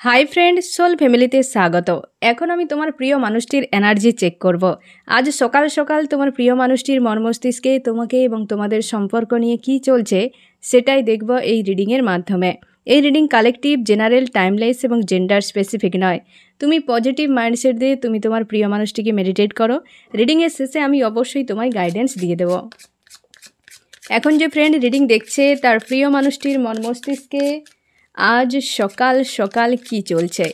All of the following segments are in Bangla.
হাই ফ্রেন্ড, সোল ফ্যামিলিতে স্বাগত। এখন আমি তোমার প্রিয় মানুষটির এনার্জি চেক করব। আজ সকাল সকাল তোমার প্রিয় মানুষটির মন মস্তিষ্কে তোমাকে এবং তোমাদের সম্পর্ক নিয়ে কি চলছে সেটাই দেখব এই রিডিংয়ের মাধ্যমে। এই রিডিং কালেকটিভ, জেনারেল, টাইমলেস এবং জেন্ডার স্পেসিফিক নয়। তুমি পজিটিভ মাইন্ডসেট দিয়ে তুমি তোমার প্রিয় মানুষটিকে মেডিটেট করো। রিডিংয়ের শেষে আমি অবশ্যই তোমায় গাইডেন্স দিয়ে দেব। এখন যে ফ্রেন্ড রিডিং দেখছে তার প্রিয় মানুষটির মন মস্তিষ্কে আজ সকাল সকাল কি চলছে।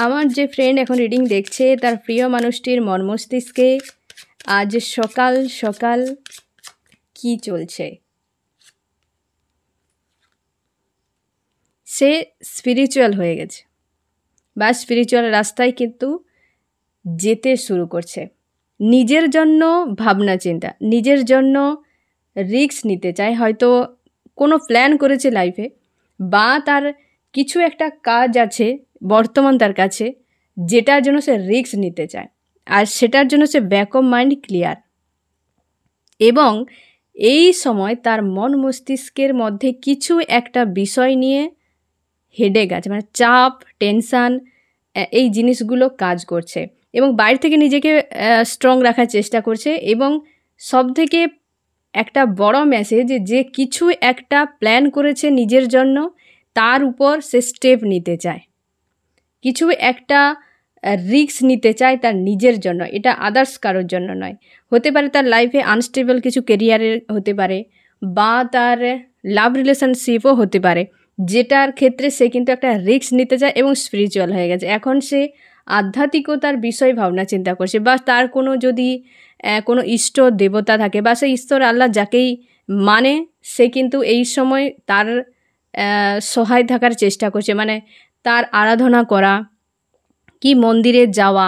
আমার যে ফ্রেন্ড এখন রিডিং দেখছে তার প্রিয় মানুষটির মন মস্তিষ্কে আজ সকাল সকাল কি চলছে। সে স্পিরিচুয়াল হয়ে গেছে বা স্পিরিচুয়াল রাস্তায় কিন্তু যেতে শুরু করছে। নিজের জন্য ভাবনা চিন্তা, নিজের জন্য রিস্ক নিতে চায়। হয়তো কোনো প্ল্যান করেছে লাইফে, বা তার কিছু একটা কাজ আছে বর্তমান তার কাছে যেটার জন্য সে রিস্ক নিতে চায়, আর সেটার জন্য সে ব্যাক অফ মাইন্ড ক্লিয়ার। এবং এই সময় তার মন মস্তিষ্কের মধ্যে কিছু একটা বিষয় নিয়ে হেডেক আছে, মানে চাপ, টেনশান, এই জিনিসগুলো কাজ করছে এবং বাইরে থেকে নিজেকে স্ট্রং রাখার চেষ্টা করছে। এবং সবথেকে একটা বড় মেসেজ, যে কিছু একটা প্ল্যান করেছে নিজের জন্য, তার উপর সে স্টেপ নিতে চায়, কিছু একটা রিস্ক নিতে চায় তার নিজের জন্য। এটা আদার্স কারোর জন্য নয়। হতে পারে তার লাইফে আনস্টেবল কিছু কেরিয়ারের হতে পারে, বা তার লাভ রিলেশনশিপও হতে পারে, যেটার ক্ষেত্রে সে কিন্তু একটা রিস্ক নিতে চায় এবং স্পিরিচুয়াল হয়ে গেছে। এখন সে আধ্যাত্মিকতার বিষয় ভাবনা চিন্তা করছে, বা তার কোনো যদি কোনো ইষ্ট দেবতা থাকে, বা সে ঈশ্বর আল্লাহ যাকেই মানে, সে কিন্তু এই সময় তার সহায় থাকার চেষ্টা করছে। মানে তার আরাধনা করা, কি মন্দিরে যাওয়া,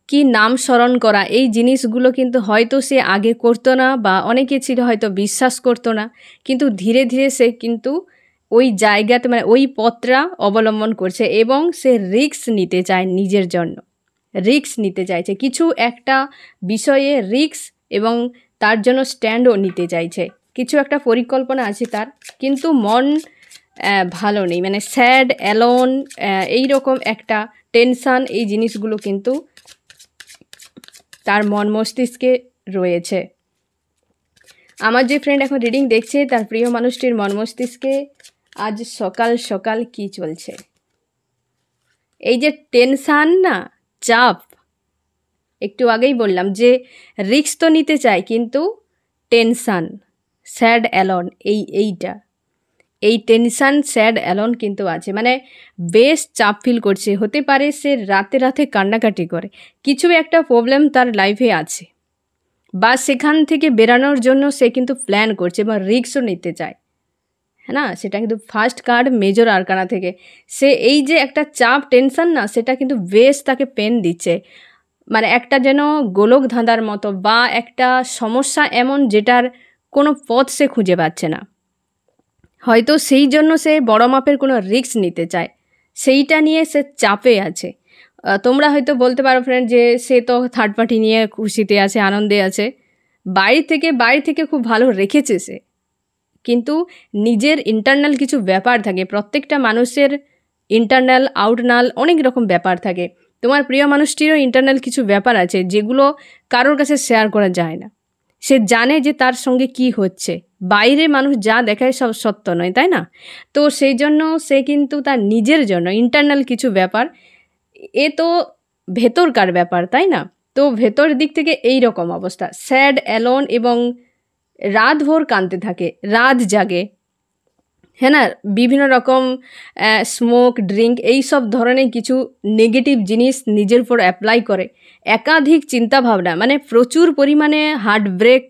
কি নাম স্মরণ করা, এই জিনিসগুলো কিন্তু হয়তো সে আগে করতো না, বা অনেকে ছিল হয়তো বিশ্বাস করতো না, কিন্তু ধীরে ধীরে সে কিন্তু ওই জায়গাতে, মানে ওই পথটা অবলম্বন করছে এবং সে রিস্ক নিতে চায় নিজের জন্য। রিস্ক নিতে চাইছে কিছু একটা বিষয়ে, রিস্ক, এবং তার জন্য স্ট্যান্ডও নিতে চাইছে। কিছু একটা পরিকল্পনা আছে তার, কিন্তু মন ভালো নেই, মানে স্যাড, অ্যালোন, এই রকম একটা টেনশান, এই জিনিসগুলো কিন্তু তার মন মস্তিষ্কে রয়েছে। আমার যে ফ্রেন্ড এখন রিডিং দেখছে তার প্রিয় মানুষটির মন মস্তিষ্কে আজ সকাল সকাল কি চলছে। এই যে টেনশান না, চাপ, একটু আগেই বললাম যে রিস্ক তো নিতে চায়, কিন্তু টেনশান, স্যাড, অ্যালোন, এই টেনশান, স্যাড, অ্যালোন কিন্তু আছে। মানে বেশ চাপ ফিল করছে। হতে পারে সে রাতে রাতে কান্নাকাটি করে, কিছু একটা প্রবলেম তার লাইফে আছে, বা সেখান থেকে বেরানোর জন্য সে কিন্তু প্ল্যান করছে এবং রিস্কও নিতে চায়। হ্যাঁ না, সেটা কিন্তু ফার্স্ট কার্ড মেজর আরকানা থেকে। সে এই যে একটা চাপ, টেনশান না, সেটা কিন্তু বেশ তাকে পেন দিচ্ছে। মানে একটা যেন গোলক ধাঁধার মতো, বা একটা সমস্যা এমন যেটার কোনো পথ সে খুঁজে পাচ্ছে না। হয়তো সেই জন্য সে বড় মাপের কোনো রিস্ক নিতে চায়, সেইটা নিয়ে সে চাপে আছে। তোমরা হয়তো বলতে পারো ফ্রেন্ড যে সে তো থার্ড পার্টি নিয়ে খুশিতে আছে, আনন্দে আছে, বাড়ি থেকে খুব ভালো রেখেছে সে, কিন্তু নিজের ইন্টারনাল কিছু ব্যাপার থাকে। প্রত্যেকটা মানুষের ইন্টারনাল, আউটনাল অনেক রকম ব্যাপার থাকে। তোমার প্রিয় মানুষটিরও ইন্টারনাল কিছু ব্যাপার আছে যেগুলো কারোর কাছে শেয়ার করা যায় না। সে জানে যে তার সঙ্গে কি হচ্ছে, বাইরে মানুষ যা দেখায় সব সত্য নয়, তাই না? তো সেই জন্য সে কিন্তু তার নিজের জন্য ইন্টারনাল কিছু ব্যাপার, এ তো ভেতরকার ব্যাপার, তাই না? তো ভেতর দিক থেকে এই রকম অবস্থা, স্যাড, অ্যালোন, এবং রাতভর কাঁদতে থাকে, রাত জাগে। হ্যাঁ না, বিভিন্ন রকম স্মোক, ড্রিঙ্ক, এই সব ধরনের কিছু নেগেটিভ জিনিস নিজের উপর অ্যাপ্লাই করে। একাধিক চিন্তাভাবনা, মানে প্রচুর পরিমাণে হার্ট ব্রেক,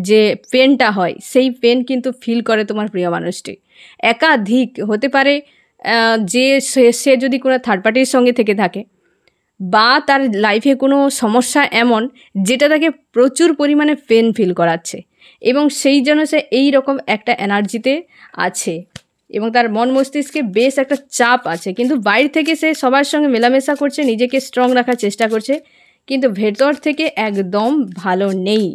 যে পেনটা হয় সেই পেন কিন্তু ফিল করে তোমার প্রিয় মানুষটি। একাধিক হতে পারে, যে সে যদি কোনো থার্ড পার্টির সঙ্গে থেকে থাকে, বা তার লাইফে কোনো সমস্যা এমন যেটা তাকে প্রচুর পরিমাণে পেন ফিল করাচ্ছে, এবং সেই জন্য সে এই রকম একটা এনার্জিতে আছে এবং তার মন মস্তিষ্কে বেশ একটা চাপ আছে। কিন্তু বাইরে থেকে সে সবার সঙ্গে মেলামেশা করছে, নিজেকে স্ট্রং রাখার চেষ্টা করছে, কিন্তু ভেতর থেকে একদম ভালো নেই,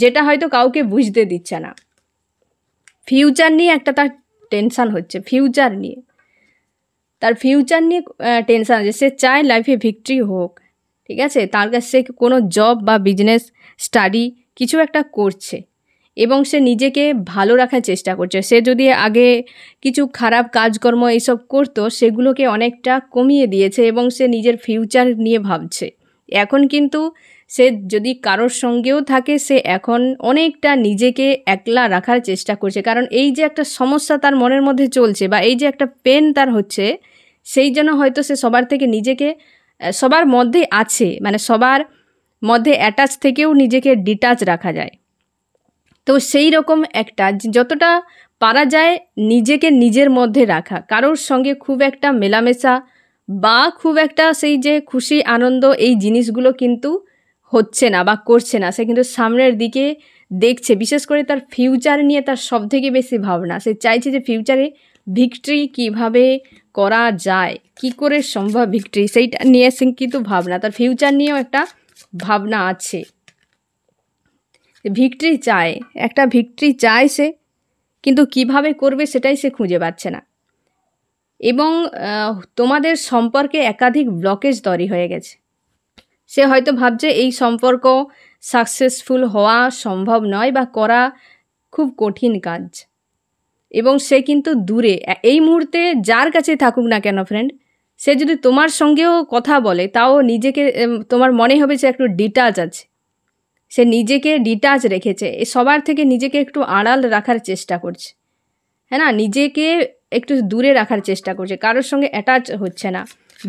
যেটা হয়তো কাউকে বুঝতে দিচ্ছে না। ফিউচার নিয়ে একটা তার টেনশান হচ্ছে, ফিউচার নিয়ে। তার ফিউচার নিয়ে টেনশান আছে, সে চায় লাইফে ভিক্টরি হোক, ঠিক আছে। তার কাছে সে কোনো জব বা বিজনেস স্টাডি কিছু একটা করছে এবং সে নিজেকে ভালো রাখার চেষ্টা করছে। সে যদি আগে কিছু খারাপ কাজকর্ম এইসব করতো, সেগুলোকে অনেকটা কমিয়ে দিয়েছে এবং সে নিজের ফিউচার নিয়ে ভাবছে। এখন কিন্তু সে যদি কারোর সঙ্গেও থাকে, সে এখন অনেকটা নিজেকে একলা রাখার চেষ্টা করছে, কারণ এই যে একটা সমস্যা তার মনের মধ্যে চলছে বা এই যে একটা পেন তার হচ্ছে, সেই জন্য হয়তো সে সবার থেকে নিজেকে, সবার মধ্যে আছে, মানে সবার মধ্যে অ্যাটাচ থেকেও নিজেকে ডিটাচ রাখা যায়। তো সেই রকম একটা যতটা পারা যায় নিজেকে নিজের মধ্যে রাখা, কারোর সঙ্গে খুব একটা মেলামেশা বা খুব একটা সেই যে খুশি আনন্দ এই জিনিসগুলো কিন্তু হচ্ছে না বা করছে না। সে কিন্তু সামনের দিকে দেখছে, বিশেষ করে তার ফিউচার নিয়ে তার সবথেকে বেশি ভাবনা। সে চাইছে যে ফিউচারে ভিক্টরি কিভাবে করা যায়, কি করে সম্ভব ভিক্টরি, সেইটা নিয়ে সে কিন্তু ভাবনা, তার ফিউচার নিয়েও একটা ভাবনা আছে। ভিক্টরি চায়, একটা ভিক্টরি চায় সে, কিন্তু কিভাবে করবে সেটাই সে খুঁজে পাচ্ছে না। এবং তোমাদের সম্পর্কে একাধিক ব্লকেজ তৈরি হয়ে গেছে। সে হয়তো ভাবছে এই সম্পর্ক সাকসেসফুল হওয়া সম্ভব নয় বা করা খুব কঠিন কাজ, এবং সে কিন্তু দূরে এই মুহূর্তে যার কাছে থাকুক না কেন ফ্রেন্ড, সে যদি তোমার সঙ্গেও কথা বলে তাও নিজেকে তোমার মনে হবে সে একটু ডিটাচ আছে, সে নিজেকে ডিটাচ রেখেছে, সবার থেকে নিজেকে একটু আড়াল রাখার চেষ্টা করছে, হ্যাঁ না, নিজেকে একটু দূরে রাখার চেষ্টা করছে, কারোর সঙ্গে অ্যাটাচ হচ্ছে না।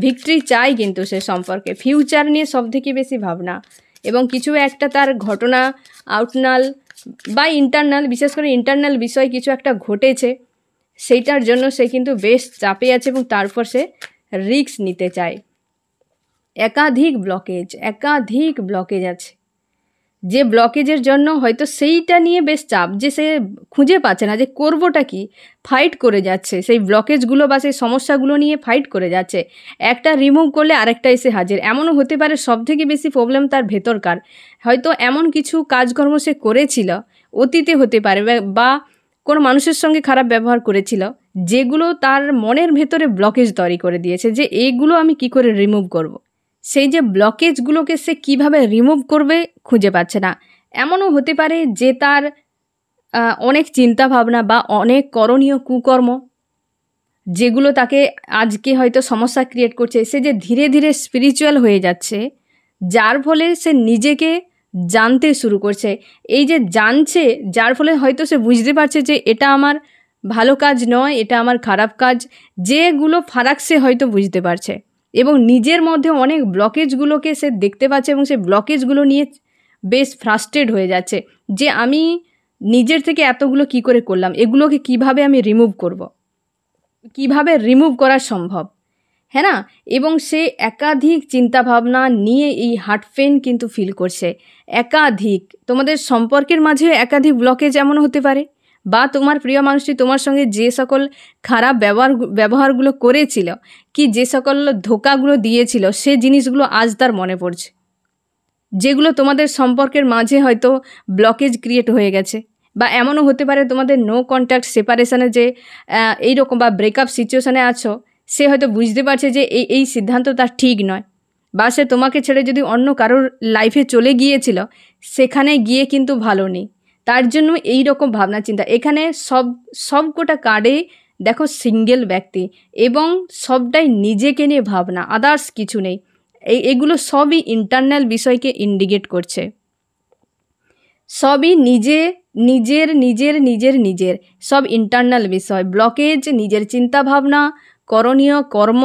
ভিক্টরি চাই কিন্তু সে সম্পর্কে, ফিউচার নিয়ে সব থেকে বেশি ভাবনা, এবং কিছু একটা তার ঘটনা আউটনাল বা ইন্টারনাল, বিশেষ করে ইন্টারনাল বিষয় কিছু একটা ঘটেছে, সেইটার জন্য সে কিন্তু বেশ চাপে আছে এবং তারপর সে রিস্ক নিতে চায়। একাধিক ব্লকেজ আছে, যে ব্লকেজের জন্য হয়তো সেইটা নিয়ে বেশ চাপ, যে সে খুঁজে পাচ্ছে না যে করবোটা কি, ফাইট করে যাচ্ছে সেই ব্লকেজগুলো বা সেই সমস্যাগুলো নিয়ে ফাইট করে যাচ্ছে, একটা রিমুভ করলে আরেকটা এসে হাজির। এমনও হতে পারে সবথেকে বেশি প্রবলেম তার ভেতরকার, হয়তো এমন কিছু কাজকর্ম সে করেছিল অতীতে, হতে পারে বা কোনো মানুষের সঙ্গে খারাপ ব্যবহার করেছিল, যেগুলো তার মনের ভেতরে ব্লকেজ তৈরি করে দিয়েছে, যে এইগুলো আমি কি করে রিমুভ করব। সেই যে ব্লকেজগুলোকে সে কিভাবে রিমুভ করবে খুঁজে পাচ্ছে না। এমনও হতে পারে যে তার অনেক চিন্তা ভাবনা বা অনেক করণীয় কুকর্ম, যেগুলো তাকে আজকে হয়তো সমস্যা ক্রিয়েট করছে, সে যে ধীরে ধীরে স্পিরিচুয়াল হয়ে যাচ্ছে, যার ফলে সে নিজেকে জানতে শুরু করছে। এই যে জানছে, যার ফলে হয়তো সে বুঝতে পারছে যে এটা আমার ভালো কাজ নয়, এটা আমার খারাপ কাজ, যেগুলো ফারাক সে হয়তো বুঝতে পারছে, এবং নিজের মধ্যে অনেক ব্লকেজগুলোকে সে দেখতে পাচ্ছে এবং সে ব্লকেজগুলো নিয়ে বেশ ফ্রাস্ট্রেট হয়ে যাচ্ছে, যে আমি নিজের থেকে এতগুলো কি করে করলাম, এগুলোকে কিভাবে আমি রিমুভ করব, কিভাবে রিমুভ করা সম্ভব, হ্যাঁ না। এবং সে একাধিক চিন্তাভাবনা নিয়ে এই হার্ট পেন কিন্তু ফিল করছে। একাধিক, তোমাদের সম্পর্কের মাঝে একাধিক ব্লকেজ এমন হতে পারে, বা তোমার প্রিয় মানুষটি তোমার সঙ্গে যে সকল খারাপ ব্যবহারগুলো করেছিল, কি যে সকল ধোঁকাগুলো দিয়েছিল, সে জিনিসগুলো আজ তার মনে পড়ছে, যেগুলো তোমাদের সম্পর্কের মাঝে হয়তো ব্লকেজ ক্রিয়েট হয়ে গেছে। বা এমনও হতে পারে তোমাদের নো কন্ট্যাক্ট সেপারেশনে যে এইরকম বা ব্রেকআপ সিচুয়েশানে আছো, সে হয়তো বুঝতে পারছে যে এই সিদ্ধান্ত তার ঠিক নয়, বা সে তোমাকে ছেড়ে যদি অন্য কারোর লাইফে চলে গিয়েছিল, সেখানে গিয়ে কিন্তু ভালো নেই, তার জন্য এই রকম ভাবনা চিন্তা। এখানে সবকটা কার্ডে দেখো সিঙ্গেল ব্যক্তি, এবং সবটাই নিজেকে নিয়ে ভাবনা, আদার্স কিছু নেই। এগুলো সবই ইন্টারনাল বিষয়কে ইন্ডিকেট করছে, সবই নিজের সব ইন্টারনাল বিষয়, ব্লকেজ, নিজের চিন্তা ভাবনা, করণীয় কর্ম,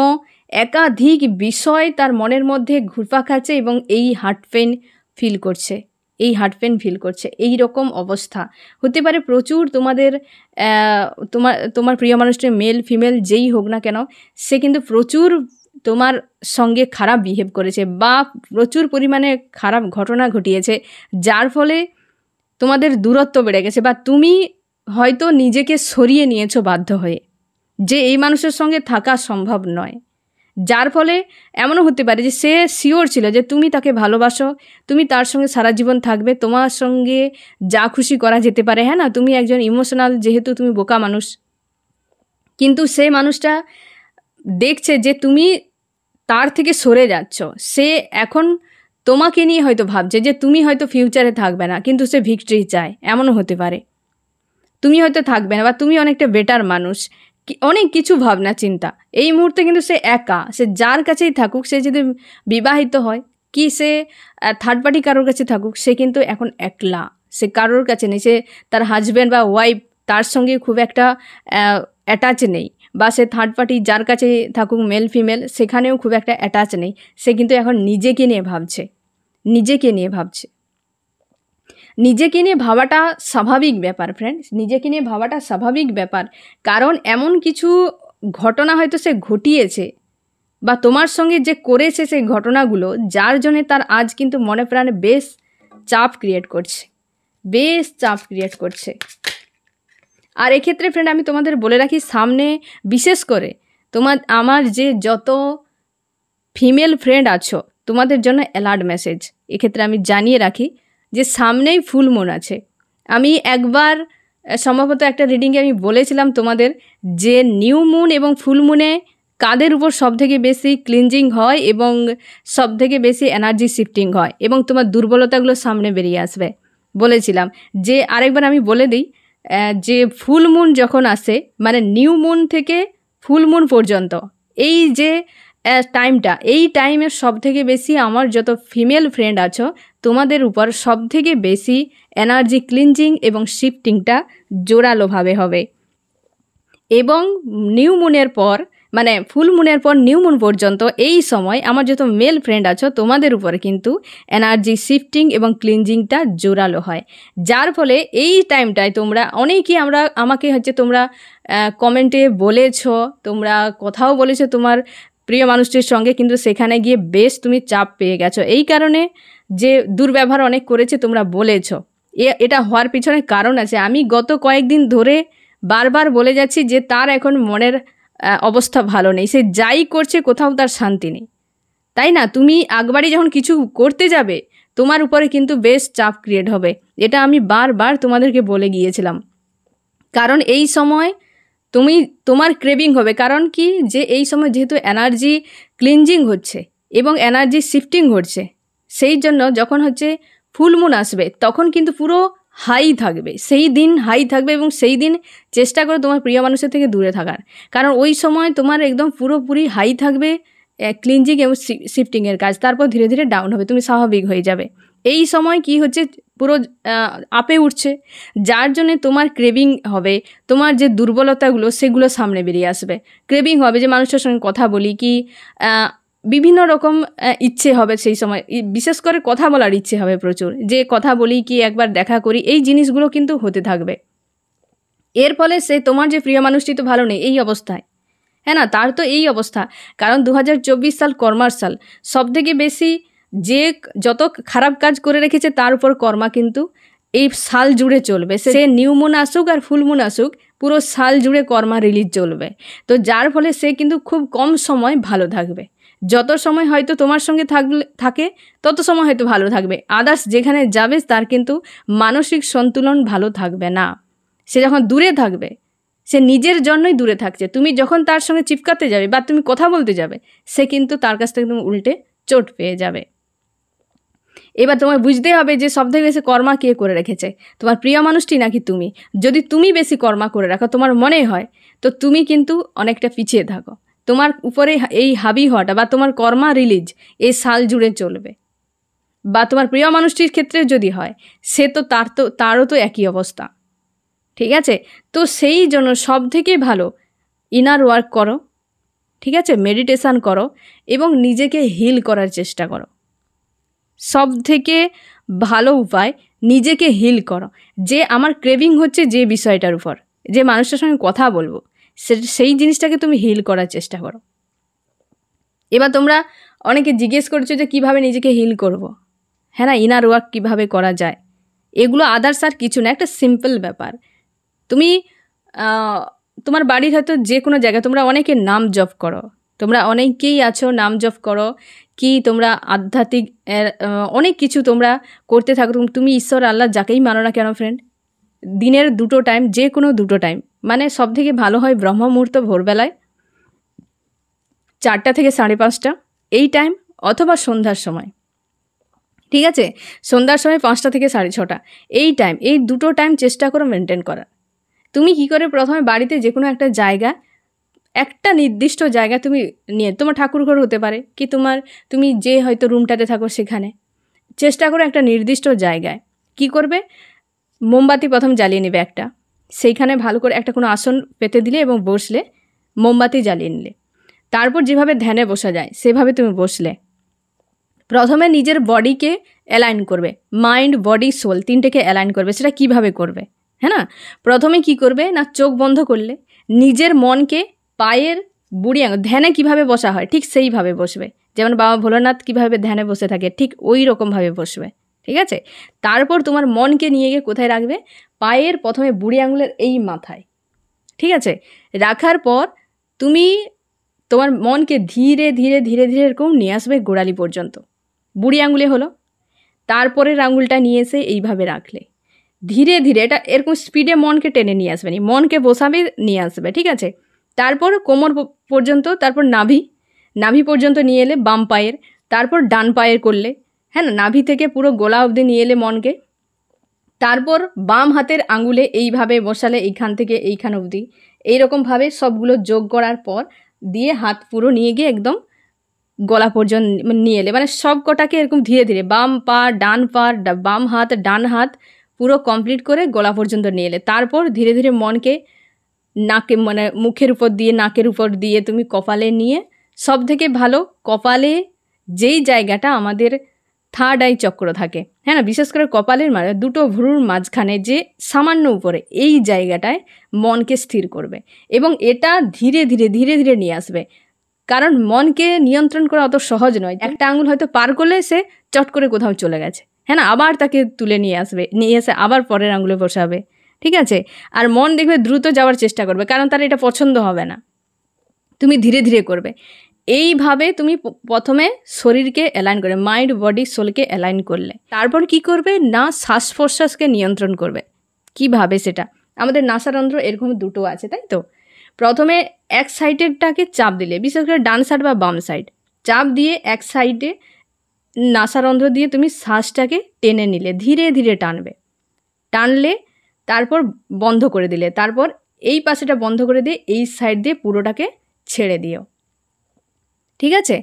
একাধিক বিষয় তার মনের মধ্যে ঘুরপাক খাচ্ছে, এবং এই হার্ট পেন ফিল করছে। এই রকম অবস্থা হতে পারে প্রচুর তোমার প্রিয় মানুষটি মেল ফিমেল যেই হোক না কেন, সে কিন্তু প্রচুর তোমার সঙ্গে খারাপ বিহেভ করেছে বা প্রচুর পরিমাণে খারাপ ঘটনা ঘটিয়েছে, যার ফলে তোমাদের দূরত্ব বেড়ে গেছে, বা তুমি হয়তো নিজেকে সরিয়ে নিয়েছো বাধ্য হয়ে, যে এই মানুষের সঙ্গে থাকা সম্ভব নয়। যার ফলে এমনও হতে পারে যে সে শিওর ছিল যে তুমি তাকে ভালোবাসো, তুমি তার সঙ্গে সারা জীবন থাকবে, তোমার সঙ্গে যা খুশি করা যেতে পারে, হ্যাঁ না, তুমি একজন ইমোশনাল, যেহেতু তুমি বোকা মানুষ, কিন্তু সেই মানুষটা দেখছে যে তুমি তার থেকে সরে যাচ্ছ, সে এখন তোমাকে নিয়ে হয়তো ভাবছে যে তুমি হয়তো ফিউচারে থাকবে না, কিন্তু সে ভিক্টরি চায়, এমনও হতে পারে। তুমি হয়তো থাকবে না বা তুমি অনেকটা বেটার মানুষ, অনেক কিছু ভাবনা চিন্তা। এই মুহূর্তে কিন্তু সে একা, সে যার কাছেই থাকুক, সে যদি বিবাহিত হয় কি সে থার্ড পার্টি কারোর কাছে থাকুক, সে কিন্তু এখন একলা, সে কারোর কাছে নেই। সে তার হাজব্যান্ড বা ওয়াইফ তার সঙ্গে খুব একটা অ্যাটাচ নেই, বা সে থার্ড পার্টি যার কাছে থাকুক মেল ফিমেল সেখানেও খুব একটা অ্যাটাচ নেই। সে কিন্তু এখন নিজেকে নিয়ে ভাবছে, নিজেকে নিয়ে ভাবছে। নিজেকে নিয়ে ভাবাটা স্বাভাবিক ব্যাপার ফ্রেন্ডস, নিজেকে নিয়ে ভাবাটা স্বাভাবিক ব্যাপার। কারণ এমন কিছু ঘটনা হয়তো সে ঘটিয়েছে বা তোমার সঙ্গে যে করেছে সেই ঘটনাগুলো, যার জন্যে তার আজ কিন্তু মনে প্রাণে বেশ চাপ ক্রিয়েট করছে, বেশ চাপ ক্রিয়েট করছে। আর এক্ষেত্রে ফ্রেন্ড আমি তোমাদের বলে রাখি, সামনে বিশেষ করে আমার যে যত ফিমেল ফ্রেন্ড আছো তোমাদের জন্য অ্যালার্ট মেসেজ এক্ষেত্রে আমি জানিয়ে রাখি যে সামনেই ফুল মুন আছে। আমি একবার সম্ভবত একটা রিডিংয়ে আমি বলেছিলাম তোমাদের যে নিউ মুন এবং ফুল মুনে কাদের উপর সবথেকে বেশি ক্লিনজিং হয় এবং সবথেকে বেশি এনার্জি শিফটিং হয় এবং তোমার দুর্বলতাগুলো সামনে বেরিয়ে আসবে বলেছিলাম। যে আরেকবার আমি বলে দিই, যে ফুল মুন যখন আসে মানে নিউ মুন থেকে ফুল মুন পর্যন্ত এই যে টাইমটা, এই টাইমে সবথেকে বেশি আমার যত ফিমেল ফ্রেন্ড আছো তোমাদের উপর সবথেকে বেশি এনার্জি ক্লিনজিং এবং শিফটিংটা জোরালোভাবে হবে। এবং নিউ মুনের পর মানে ফুল মুনের পর নিউ মুন পর্যন্ত এই সময় আমার যত মেল ফ্রেন্ড আছো তোমাদের উপরে কিন্তু এনার্জি শিফটিং এবং ক্লিনজিংটা জোরালো হয়। যার ফলে এই টাইমটায় তোমরা অনেকেই আমাকে হচ্ছে তোমরা কমেন্টে বলেছো, তোমরা কথাও বলেছো তোমার প্রিয় মানুষটির সঙ্গে, কিন্তু সেখানে গিয়ে বেশ তুমি চাপ পেয়ে গেছো। এই কারণে যে দুর্ব্যবহার অনেক করেছে তোমরা বলেছো, এটা হওয়ার পিছনে কারণ আছে। আমি গত কয়েকদিন ধরে বারবার বলে যাচ্ছি যে তার এখন মনের অবস্থা ভালো নেই, সে যাই করছে কোথাও তার শান্তি নেই, তাই না? তুমি একবারই যখন কিছু করতে যাবে তোমার উপরে কিন্তু বেশ চাপ ক্রিয়েট হবে, এটা আমি বারবার তোমাদেরকে বলে গিয়েছিলাম। কারণ এই সময় তোমার ক্রেভিং হবে, কারণ কি যে এই সময় যেহেতু এনার্জি ক্লিনজিং হচ্ছে এবং এনার্জি শিফটিং হচ্ছে, সেই জন্য যখন হচ্ছে ফুল মুন আসবে তখন কিন্তু পুরো হাই থাকবে, সেই দিন হাই থাকবে এবং সেই দিন চেষ্টা করো তোমার প্রিয় মানুষের থেকে দূরে থাকার, কারণ ওই সময় তোমার একদম পুরোপুরি হাই থাকবে ক্লিনজিং এবং শিফটিংয়ের কাজ, তারপর ধীরে ধীরে ডাউন হবে, তুমি স্বাভাবিক হয়ে যাবে। এই সময় কি হচ্ছে পুরো আপে উঠছে, যার জন্যে তোমার ক্রেভিং হবে, তোমার যে দুর্বলতাগুলো সেগুলো সামনে বেরিয়ে আসবে। ক্রেভিং হবে যে মানুষের সঙ্গে কথা বলি কি, বিভিন্ন রকম ইচ্ছে হবে সেই সময়, বিশেষ করে কথা বলার ইচ্ছে হবে প্রচুর, যে কথা বলি কি একবার দেখা করি, এই জিনিসগুলো কিন্তু হতে থাকবে। এর ফলে সে তোমার যে প্রিয় মানুষটি তো ভালো নেই এই অবস্থায়, হ্যাঁ না, তার তো এই অবস্থা। কারণ 2024 সাল কর্মার সাল, সবথেকে বেশি যে যত খারাপ কাজ করে রেখেছে তার উপর কর্মা কিন্তু এই সাল জুড়ে চলবে। সে নিউ মুন আসুক আর ফুল মুন আসুক, পুরো সাল জুড়ে কর্মা রিলিজ চলবে। তো যার ফলে সে কিন্তু খুব কম সময় ভালো থাকবে, যত সময় হয়তো তোমার সঙ্গে থাকে তত সময় হয়তো ভালো থাকবে, আদার্স যেখানে যাবে তার কিন্তু মানসিক সন্তুলন ভালো থাকবে না। সে যখন দূরে থাকবে সে নিজের জন্যই দূরে থাকছে, তুমি যখন তার সঙ্গে চিপকাতে যাবে বা তুমি কথা বলতে যাবে সে কিন্তু তার কাছ থেকে তুমি উল্টে চোট পেয়ে যাবে। এবার তোমায় বুঝতে হবে যে সবথেকে বেশি কর্মা কে করে রেখেছে, তোমার প্রিয় মানুষটি নাকি তুমি। যদি তুমি বেশি কর্মা করে রাখো তোমার মনে হয়, তো তুমি কিন্তু অনেকটা পিছিয়ে থাকো, তোমার উপরে এই হাবি হওয়াটা বা তোমার কর্মা রিলিজ এই সাল জুড়ে চলবে। বা তোমার প্রিয় মানুষটির ক্ষেত্রে যদি হয় সে তো তারও তো একই অবস্থা, ঠিক আছে? তো সেই জন্য সব থেকে ভালো ইনার ওয়ার্ক করো, ঠিক আছে, মেডিটেশান করো এবং নিজেকে হিল করার চেষ্টা করো। সব থেকে ভালো উপায় নিজেকে হিল করো। যে আমার ক্রেভিং হচ্ছে যে বিষয়টার উপর, যে মানুষটার সঙ্গে কথা বলবো, সেই জিনিসটাকে তুমি হিল করার চেষ্টা করো। এবার তোমরা অনেকে জিজ্ঞেস করছো যে কিভাবে নিজেকে হিল করব, হ্যাঁ না, ইনার ওয়ার্ক কীভাবে করা যায়, এগুলো আদার্স আর কিছু না, একটা সিম্পল ব্যাপার। তুমি তোমার বাড়ির হয়তো যে কোনো জায়গায় তোমরা অনেকে নাম জপ করো, তোমরা অনেকেই আছো নাম জপ করো কি, তোমরা আধ্যাত্মিক অনেক কিছু তোমরা করতে থাকো। তুমি ঈশ্বর আল্লাহ যাকেই মানো না কেন ফ্রেন্ড, দিনের দুটো টাইম, যে কোনো দুটো টাইম, মানে সব থেকে ভালো হয় ব্রহ্ম মুহূর্ত ভোরবেলায় 4টা থেকে 5:30 এই টাইম, অথবা সন্ধ্যার সময়, ঠিক আছে? সন্ধ্যার সময় 5টা থেকে 6:30 এই টাইম, এই দুটো টাইম চেষ্টা করো মেনটেন করার। তুমি কি করে প্রথমে বাড়িতে যে কোনো একটা জায়গা, একটা নির্দিষ্ট জায়গা তুমি নিয়ে, তোমার ঠাকুরঘর হতে পারে, কি তুমি যে হয়তো রুমটাতে থাকো সেখানে, চেষ্টা করো একটা নির্দিষ্ট জায়গায় কি করবে, মোমবাতি প্রথম জ্বালিয়ে নেবে একটা, সেইখানে ভালো করে একটা কোনো আসন পেতে দিলে এবং বসলে, মোমবাতি জ্বালিয়ে নিলে। তারপর যেভাবে ধ্যানে বসা যায় সেভাবে তুমি বসলে। প্রথমে নিজের বডিকে অ্যালাইন করবে, মাইন্ড বডি সোল তিনটেকে অ্যালাইন করবে। সেটা কিভাবে করবে, হ্যাঁ না? প্রথমে কি করবে না, চোখ বন্ধ করলে নিজের মনকে পায়ের বুড়ি আঙুল, ধ্যানে কিভাবে বসা হয় ঠিক সেইভাবে বসবে, যেমন বাবা ভোলানাথ কিভাবে ধ্যানে বসে থাকে ঠিক ওই রকমভাবে বসবে, ঠিক আছে? তারপর তোমার মনকে নিয়ে গিয়ে কোথায় রাখবে, পায়ের প্রথমে বুড়ি আঙুলের এই মাথায়, ঠিক আছে? রাখার পর তুমি তোমার মনকে ধীরে ধীরে ধীরে ধীরে এরকম নিয়ে আসবে গোড়ালি পর্যন্ত, বুড়ি আঙুলে হলো। তারপরের আঙুলটা নিয়ে এসে এইভাবে রাখলে ধীরে ধীরে, এটা এরকম স্পিডে মনকে টেনে নিয়ে আসবে না, মনকে বসাবে নিয়ে আসবে, ঠিক আছে? তারপর কোমর পর্যন্ত, তারপর নাভি পর্যন্ত নিয়ে এলে বাম পায়ের, তারপর ডান পায়ের করলে, হ্যাঁ না? নাভি থেকে পুরো গলা অবধি নিয়ে এলে মনকে, তারপর বাম হাতের আঙুলে এইভাবে বসালে এইখান থেকে এইখান অবধি, এইরকমভাবে সবগুলো যোগ করার পর দিয়ে হাত পুরো নিয়ে গিয়ে একদম গলা পর্যন্ত নিয়ে এলে, মানে সব কটাকে এরকম ধীরে ধীরে বাম পা ডান পা বাম হাত ডান হাত পুরো কমপ্লিট করে গলা পর্যন্ত নিয়ে এলে। তারপর ধীরে ধীরে মনকে নাকে, মানে মুখের উপর দিয়ে, নাকের উপর দিয়ে তুমি কপালে নিয়ে, সব থেকে ভালো কপালে যেই জায়গাটা আমাদের থার্ড আই চক্র থাকে, হ্যাঁ না? বিশেষ করে কপালের দুটো ভ্রুর মাঝখানে যে সামান্য উপরে এই জায়গাটায় মনকে স্থির করবে এবং এটা ধীরে ধীরে ধীরে ধীরে নিয়ে আসবে। কারণ মনকে নিয়ন্ত্রণ করা অত সহজ নয়। একটা আঙুল হয়তো পার করলে সে চট করে কোথাও চলে গেছে, হ্যাঁ না? আবার তাকে তুলে নিয়ে আসবে, নিয়ে এসে আবার পরের আঙুলে বসাবে, ঠিক আছে? আর মন দেখবে দ্রুত যাওয়ার চেষ্টা করবে, কারণ তার এটা পছন্দ হবে না। তুমি ধীরে ধীরে করবে। এইভাবে তুমি প্রথমে শরীরকে অ্যালাইন করে, মাইন্ড বডি সোলকে অ্যালাইন করলে তারপর কি করবে না, শ্বাস প্রশ্বাসকে নিয়ন্ত্রণ করবে। কিভাবে সেটা, আমাদের নাসারন্ধ্র এরকম দুটো আছে, তাই তো? প্রথমে এক সাইডেরটাকে চাপ দিলে, বিশেষ করে ডান সাইড বা বাম সাইড, চাপ দিয়ে এক সাইডে নাসারন্ধ্র দিয়ে তুমি শ্বাসটাকে টেনে নিলে, ধীরে ধীরে টানলে তারপর বন্ধ করে দিলে, তারপর এই পাশেটা বন্ধ করে দিয়ে এই সাইড দিয়ে পুরোটাকে ছেড়ে দিও, ঠিক আছে?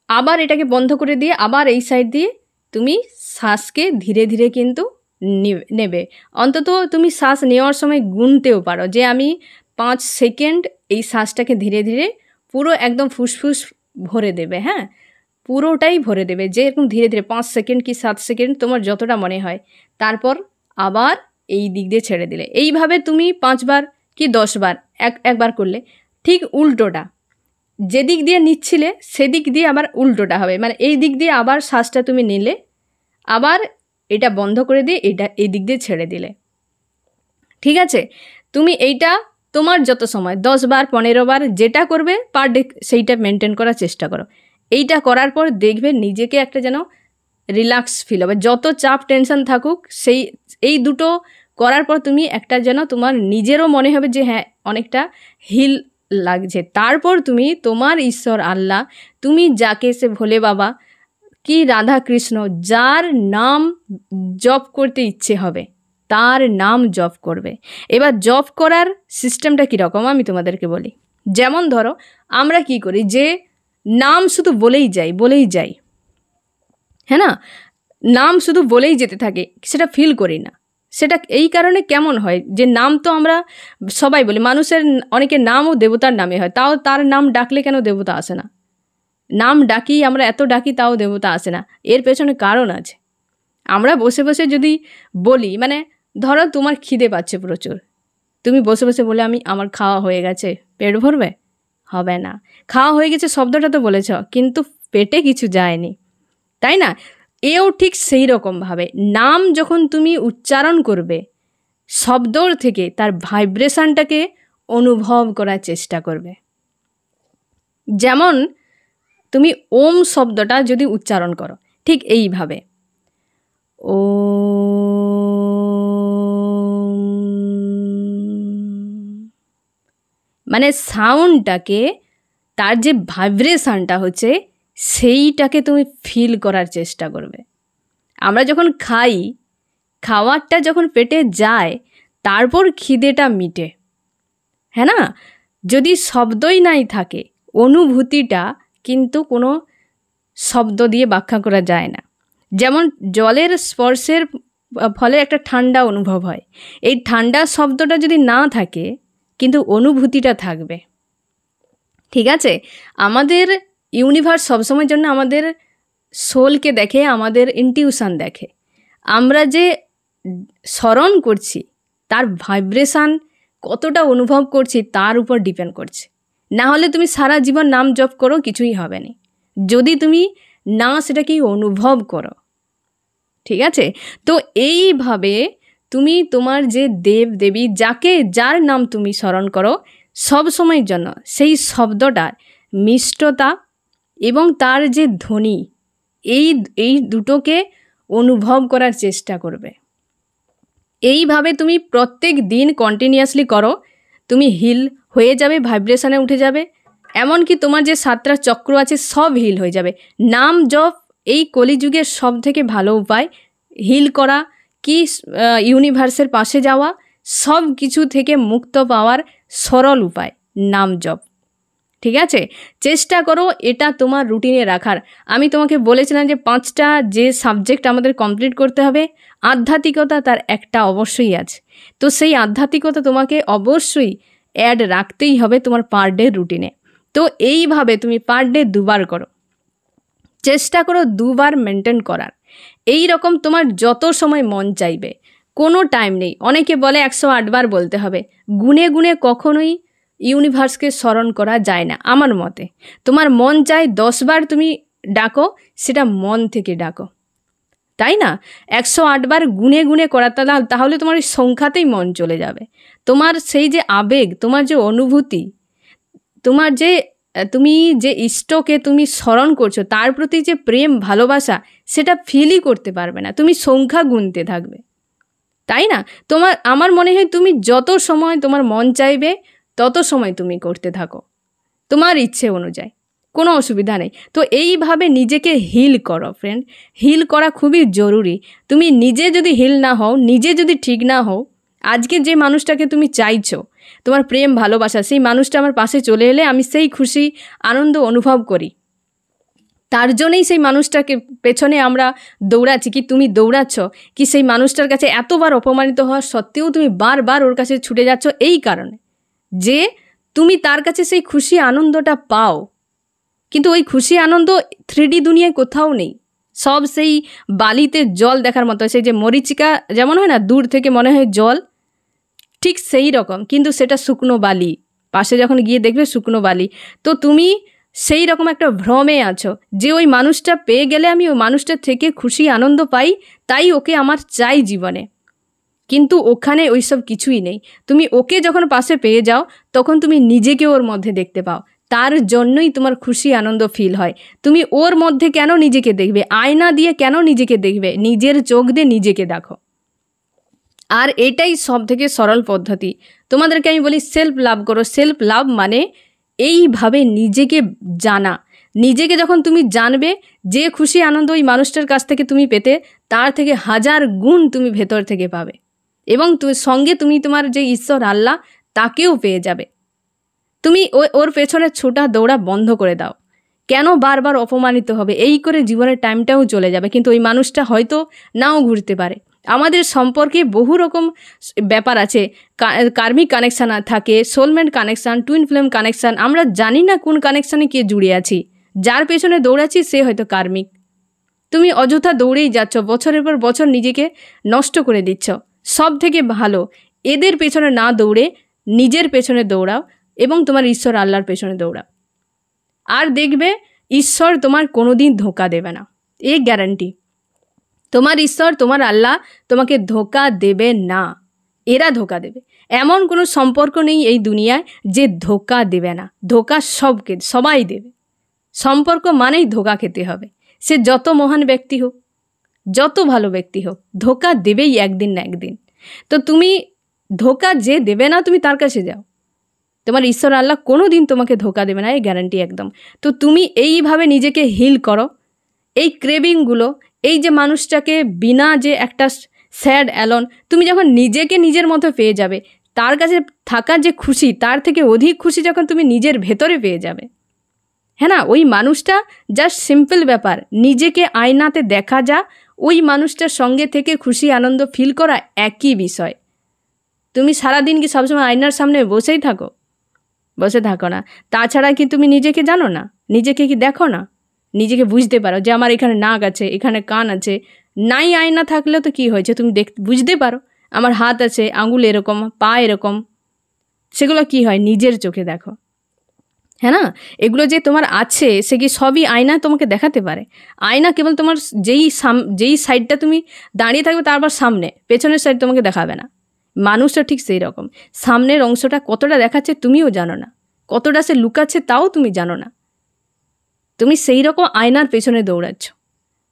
আবার এটাকে বন্ধ করে দিয়ে আবার এই সাইড দিয়ে তুমি শ্বাসকে ধীরে ধীরে কিন্তু নেবে। অন্তত তুমি শ্বাস নেওয়ার সময় গুনতেও পারো যে আমি 5 সেকেন্ড এই শ্বাসটাকে ধীরে ধীরে পুরো একদম ফুসফুস ভরে দেবে, হ্যাঁ, পুরোটাই ভরে দেবে, যে এরকম ধীরে ধীরে 5 সেকেন্ড কি 7 সেকেন্ড তোমার যতটা মনে হয়। তারপর আবার এই দিক দিয়ে ছেড়ে দিলে। এইভাবে তুমি 5 বার কি 10 বার একবার করলে ঠিক উল্টোটা, যেদিক দিয়ে নিচ্ছিলে সেদিক দিয়ে আবার উল্টোটা হবে, মানে এই দিক দিয়ে আবার শ্বাসটা তুমি নিলে, আবার এটা বন্ধ করে দিয়ে এটা এই দিক দিয়ে ছেড়ে দিলে, ঠিক আছে? তুমি এইটা তোমার যত সময় 10 বার 15 বার যেটা করবে পার ডে সেইটা মেনটেন করার চেষ্টা করো। এইটা করার পর দেখবে নিজেকে একটা যেন রিল্যাক্স ফিল হবে। যত চাপ টেনশন থাকুক এই দুটো করার পর তুমি একটা যেন তোমার নিজেরও মনে হবে যে হ্যাঁ অনেকটা হিল লাগছে। তারপর তুমি তোমার ঈশ্বর আল্লাহ, তুমি যাকে সে ভোলে বাবা কি রাধা কৃষ্ণ, যার নাম জপ করতে ইচ্ছে হবে তার নাম জপ করবে। এবার জপ করার সিস্টেমটা কীরকম আমি তোমাদেরকে বলি। যেমন ধরো আমরা কি করি, যে নাম শুধু বলেই যাই, হ্যাঁ না? নাম শুধু বলেই যেতে থাকে, সেটা ফিল করি না। সেটা এই কারণে কেমন হয় যে নাম তো আমরা সবাই বলি, মানুষের অনেকের নামও দেবতার নামে হয়, তাও তার নাম ডাকলে কেন দেবতা আসে না? নাম ডাকি, আমরা এত ডাকি, তাও দেবতা আসে না। এর পেছনে কারণ আছে। আমরা বসে বসে যদি বলি, মানে ধরো তোমার খিদে পাচ্ছে প্রচুর, তুমি বসে বসে বলে আমার খাওয়া হয়ে গেছে, পেট ভরবে? হবে না। খাওয়া হয়ে গেছে শব্দটা তো বলেছ, কিন্তু পেটে কিছু যায়নি, তাই না? এও ঠিক সেই রকমভাবে নাম যখন তুমি উচ্চারণ করবে, শব্দর থেকে তার ভাইব্রেশনটাকে অনুভব করার চেষ্টা করবে। যেমন তুমি ওম শব্দটা যদি উচ্চারণ করো ঠিক এইভাবে, ও, মানে সাউন্ডটাকে তার যে ভাইব্রেশনটা হচ্ছে সেইটাকে তুমি ফিল করার চেষ্টা করবে। আমরা যখন খাই, খাওয়ারটা যখন পেটে যায় তারপর খিদেটা মিটে, হ্যাঁ না? যদি শব্দই নাই থাকে, অনুভূতিটা কিন্তু কোনো শব্দ দিয়ে ব্যাখ্যা করা যায় না। যেমন জলের স্পর্শের ফলে একটা ঠান্ডা অনুভব হয়, এই ঠান্ডা শব্দটা যদি না থাকে কিন্তু অনুভূতিটা থাকবে। ঠিক আছে, আমাদের ইউনিভার্স সবসময়ের জন্য আমাদের সোলকে দেখে, আমাদের ইনটিউশন দেখে। আমরা যে স্মরণ করছি তার ভাইব্রেশন কতটা অনুভব করছি তার উপর ডিপেন্ড করছে। না হলে তুমি সারা জীবন নাম জপ করো, কিছুই হবে না যদি তুমি না সেটাকে অনুভব করো। ঠিক আছে, তো এইভাবে তুমি তোমার যে দেব দেবী যার নাম তুমি স্মরণ করো সব সময়ের জন্য সেই শব্দটার মিষ্টতা এবং তার যে ধ্বনি, এই দুটোকে অনুভব করার চেষ্টা করবে। এইভাবে তুমি প্রত্যেক দিন কন্টিনিউয়াসলি করো, তুমি হিল হয়ে যাবে, ভাইব্রেশনে উঠে যাবে। এমনকি তোমার যে 7টা চক্র আছে সব হিল হয়ে যাবে। নাম জপ এই কলিযুগের সব থেকে ভালো উপায় হিল করা, কি ইউনিভার্সের পাশে যাওয়া, সব কিছু থেকে মুক্ত পাওয়ার সরল উপায় নাম জপ। ঠিক আছে, চেষ্টা করো এটা তোমার রুটিনে রাখার। আমি তোমাকে বলেছিলাম যে 5টা যে সাবজেক্ট আমাদের কমপ্লিট করতে হবে, আধ্যাত্মিকতা তার একটা অবশ্যই আছে। তো সেই আধ্যাত্মিকতা তোমাকে অবশ্যই অ্যাড রাখতেই হবে তোমার পার ডে রুটিনে। তো এইভাবে তুমি পার ডে 2বার করো, চেষ্টা করো 2বার মেনটেন করার। এই রকম তোমার যত সময় মন চাইবে, কোনো টাইম নেই। অনেকে বলে 108 বার বলতে হবে, গুনে গুনে কখনোই ইউনিভার্সকে স্মরণ করা যায় না। আমার মতে তোমার মন চায় 10 বার তুমি ডাকো, সেটা মন থেকে ডাকো, তাই না? 108 বার গুনে গুনে করা, তাহলে তোমার ওই সংখ্যাতেই মন চলে যাবে। তোমার সেই যে আবেগ, তোমার যে অনুভূতি, তোমার যে তুমি যে ইষ্টকে তুমি স্মরণ করছো তার প্রতি যে প্রেম ভালোবাসা, সেটা ফিলই করতে পারবে না, তুমি সংখ্যা গুনতে থাকবে, তাই না? আমার মনে হয় তুমি যত সময় তোমার মন চাইবে তত সময় তুমি করতে থাকো তোমার ইচ্ছে অনুযায়ী, কোনো অসুবিধা নেই। তো এইভাবে নিজেকে হিল করো ফ্রেন্ড, হিল করা খুবই জরুরি। তুমি নিজে যদি হিল না হও, নিজে যদি ঠিক না হও, আজকে যে মানুষটাকে তুমি চাইছো, তোমার প্রেম ভালোবাসা, সেই মানুষটা আমার পাশে চলে এলে আমি সেই খুশি আনন্দ অনুভব করি। তার জন্যই সেই মানুষটাকে পেছনে আমরা দৌড়াচ্ছি। কি তুমি দৌড়াচ্ছ কি সেই মানুষটার কাছে এতবার অপমানিত হওয়া সত্ত্বেও তুমি বারবার ওর কাছে ছুটে যাচ্ছ এই কারণে যে তুমি তার কাছে সেই খুশি আনন্দটা পাও। কিন্তু ওই খুশি আনন্দ 3D দুনিয়ায় কোথাও নেই, সব সেই বালিতে জল দেখার মতো। সেই যে মরিচিকা যেমন হয় না, দূর থেকে মনে হয় জল, ঠিক সেই রকম, কিন্তু সেটা শুকনো বালি, পাশে যখন গিয়ে দেখবে শুকনো বালি। তো তুমি সেই রকম একটা ভ্রমে আছো যে ওই মানুষটা পেয়ে গেলে আমি ওই মানুষটার থেকে খুশি আনন্দ পাই, তাই ওকে আমার চাই জীবনে। কিন্তু ওখানে ওইসব কিছুই নেই। তুমি ওকে যখন পাশে পেয়ে যাও তখন তুমি নিজেকে ওর মধ্যে দেখতে পাও, তার জন্যই তোমার খুশি আনন্দ ফিল হয়। তুমি ওর মধ্যে কেন নিজেকে দেখবে? আয়না দিয়ে কেন নিজেকে দেখবে? নিজের চোখ দিয়ে নিজেকে দেখো। আর এটাই সব থেকে সরল পদ্ধতি। তোমাদেরকে আমি বলি সেলফ লাভ করো। সেলফ লাভ মানে এইভাবে নিজেকে জানা। নিজেকে যখন তুমি জানবে, যে খুশি আনন্দ ওই মানুষটার কাছ থেকে তুমি পেতে, তার থেকে 1000 গুণ তুমি ভেতর থেকে পাবে। এবং সঙ্গে তুমি তোমার যে ঈশ্বর আল্লাহ তাকেও পেয়ে যাবে। তুমি ওর পেছনে ছোটা দৌড়া বন্ধ করে দাও। কেন বারবার অপমানিত হবে? এই করে জীবনের টাইমটাও চলে যাবে, কিন্তু ওই মানুষটা হয়তো নাও ঘুরতে পারে। আমাদের সম্পর্কে বহু রকম ব্যাপার আছে, কার্মিক কানেকশান থাকে, soulmate connection, twin flame connection. আমরা জানি না কোন কানেকশানে কে জুড়ে আছি। যার পেছনে দৌড়াচ্ছি সে হয়তো কার্মিক। তুমি অযথা দৌড়েই যাচ্ছ, বছরের পর বছর নিজেকে নষ্ট করে দিচ্ছ। সব থেকে ভালো এদের পেছনে না দৌড়ে নিজের পেছনে দৌড়াও এবং তোমার ঈশ্বর আল্লাহর পেছনে দৌড়াও। আর দেখবে ঈশ্বর তোমার কোনোদিন ধোঁকা দেবে না, এ গ্যারান্টি। তোমার ঈশ্বর, তোমার আল্লাহ তোমাকে ধোঁকা দেবে না, এরা ধোঁকা দেবে। এমন কোনো সম্পর্ক নেই এই দুনিয়ায় যে ধোঁকা দেবে না। ধোঁকা সবাই দেবে। সম্পর্ক মানেই ধোঁকা খেতে হবে। সে যত মহান ব্যক্তি হোক, যত ভালো ব্যক্তি হোক, ধোঁকা দেবেই একদিন না একদিন। তো তুমি ধোঁকা যে দেবে না তুমি তার কাছে যাও। তোমার ঈশ্বর আল্লাহ কোনো দিন তোমাকে ধোকা দেবে না, এই গ্যারান্টি একদম। তো তুমি এইভাবে নিজেকে হিল করো। এই ক্রেভিংগুলো, এই যে মানুষটাকে বিনা যে একটা স্যাড অ্যালন, তুমি যখন নিজেকে নিজের মতো পেয়ে যাবে, তার কাছে থাকার যে খুশি তার থেকে অধিক খুশি যখন তুমি নিজের ভেতরে পেয়ে যাবে, হ্যাঁ না, ওই মানুষটা জাস্ট সিম্পল ব্যাপার, নিজেকে আয়নাতে দেখা যা, ওই মানুষটার সঙ্গে থেকে খুশি আনন্দ ফিল করা একই বিষয়। তুমি সারাদিন কি সবসময় আয়নার সামনে বসেই থাকো? বসে থাকো না। তাছাড়া কি তুমি নিজেকে জানো না? নিজেকে কি দেখো না? নিজেকে বুঝতে পারো যে আমার এখানে নাক আছে, এখানে কান আছে। নাই আয়না থাকলেও তো কি হয়েছে, তুমি বুঝতে পারো আমার হাত আছে, আঙুল এরকম, পা এরকম। সেগুলো কি হয়? নিজের চোখে দেখো, হ্যাঁ না। এগুলো যে তোমার আছে সে কি সবই আয়না তোমাকে দেখাতে পারে? আয়না কেবল তোমার যেই সাইডটা তুমি দাঁড়িয়ে থাকবে তারপর সামনে, পেছনের সাইড তোমাকে দেখাবে না। মানুষও ঠিক সেই রকম, সামনের অংশটা কতটা দেখাচ্ছে তুমিও জানো না, কতটা সে লুকাচ্ছে তাও তুমি জানো না। তুমি সেই রকম আয়নার পেছনে দৌড়াচ্ছ।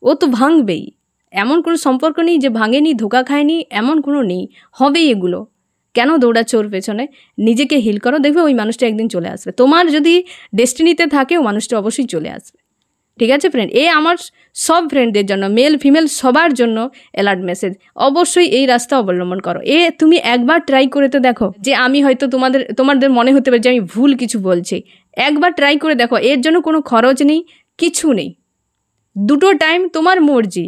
ও তো ভাঙবেই, এমন কোনো সম্পর্ক নেই যে ভাঙেনি, ধোকা খায়নি, এমন কোনো নেই, হবেই এগুলো। কেন দৌড়াচ্ছ ওর পেছনে? নিজেকে হিল করো, দেখবে ওই মানুষটা একদিন চলে আসবে। তোমার যদি ডেস্টিনিতে থাকে ও মানুষটা অবশ্যই চলে আসবে। ঠিক আছে ফ্রেন্ড, এ আমার সব ফ্রেন্ডদের জন্য, মেল ফিমেল সবার জন্য অ্যালার্ট মেসেজ। অবশ্যই এই রাস্তা অবলম্বন করো। তুমি একবার ট্রাই করে তো দেখো, যে আমি হয়তো তোমাদের মনে হতে পারে যে আমি ভুল কিছু বলছি। একবার ট্রাই করে দেখো, এর জন্য কোনো খরচ নেই, কিছু নেই। দুটো টাইম তোমার মর্জি,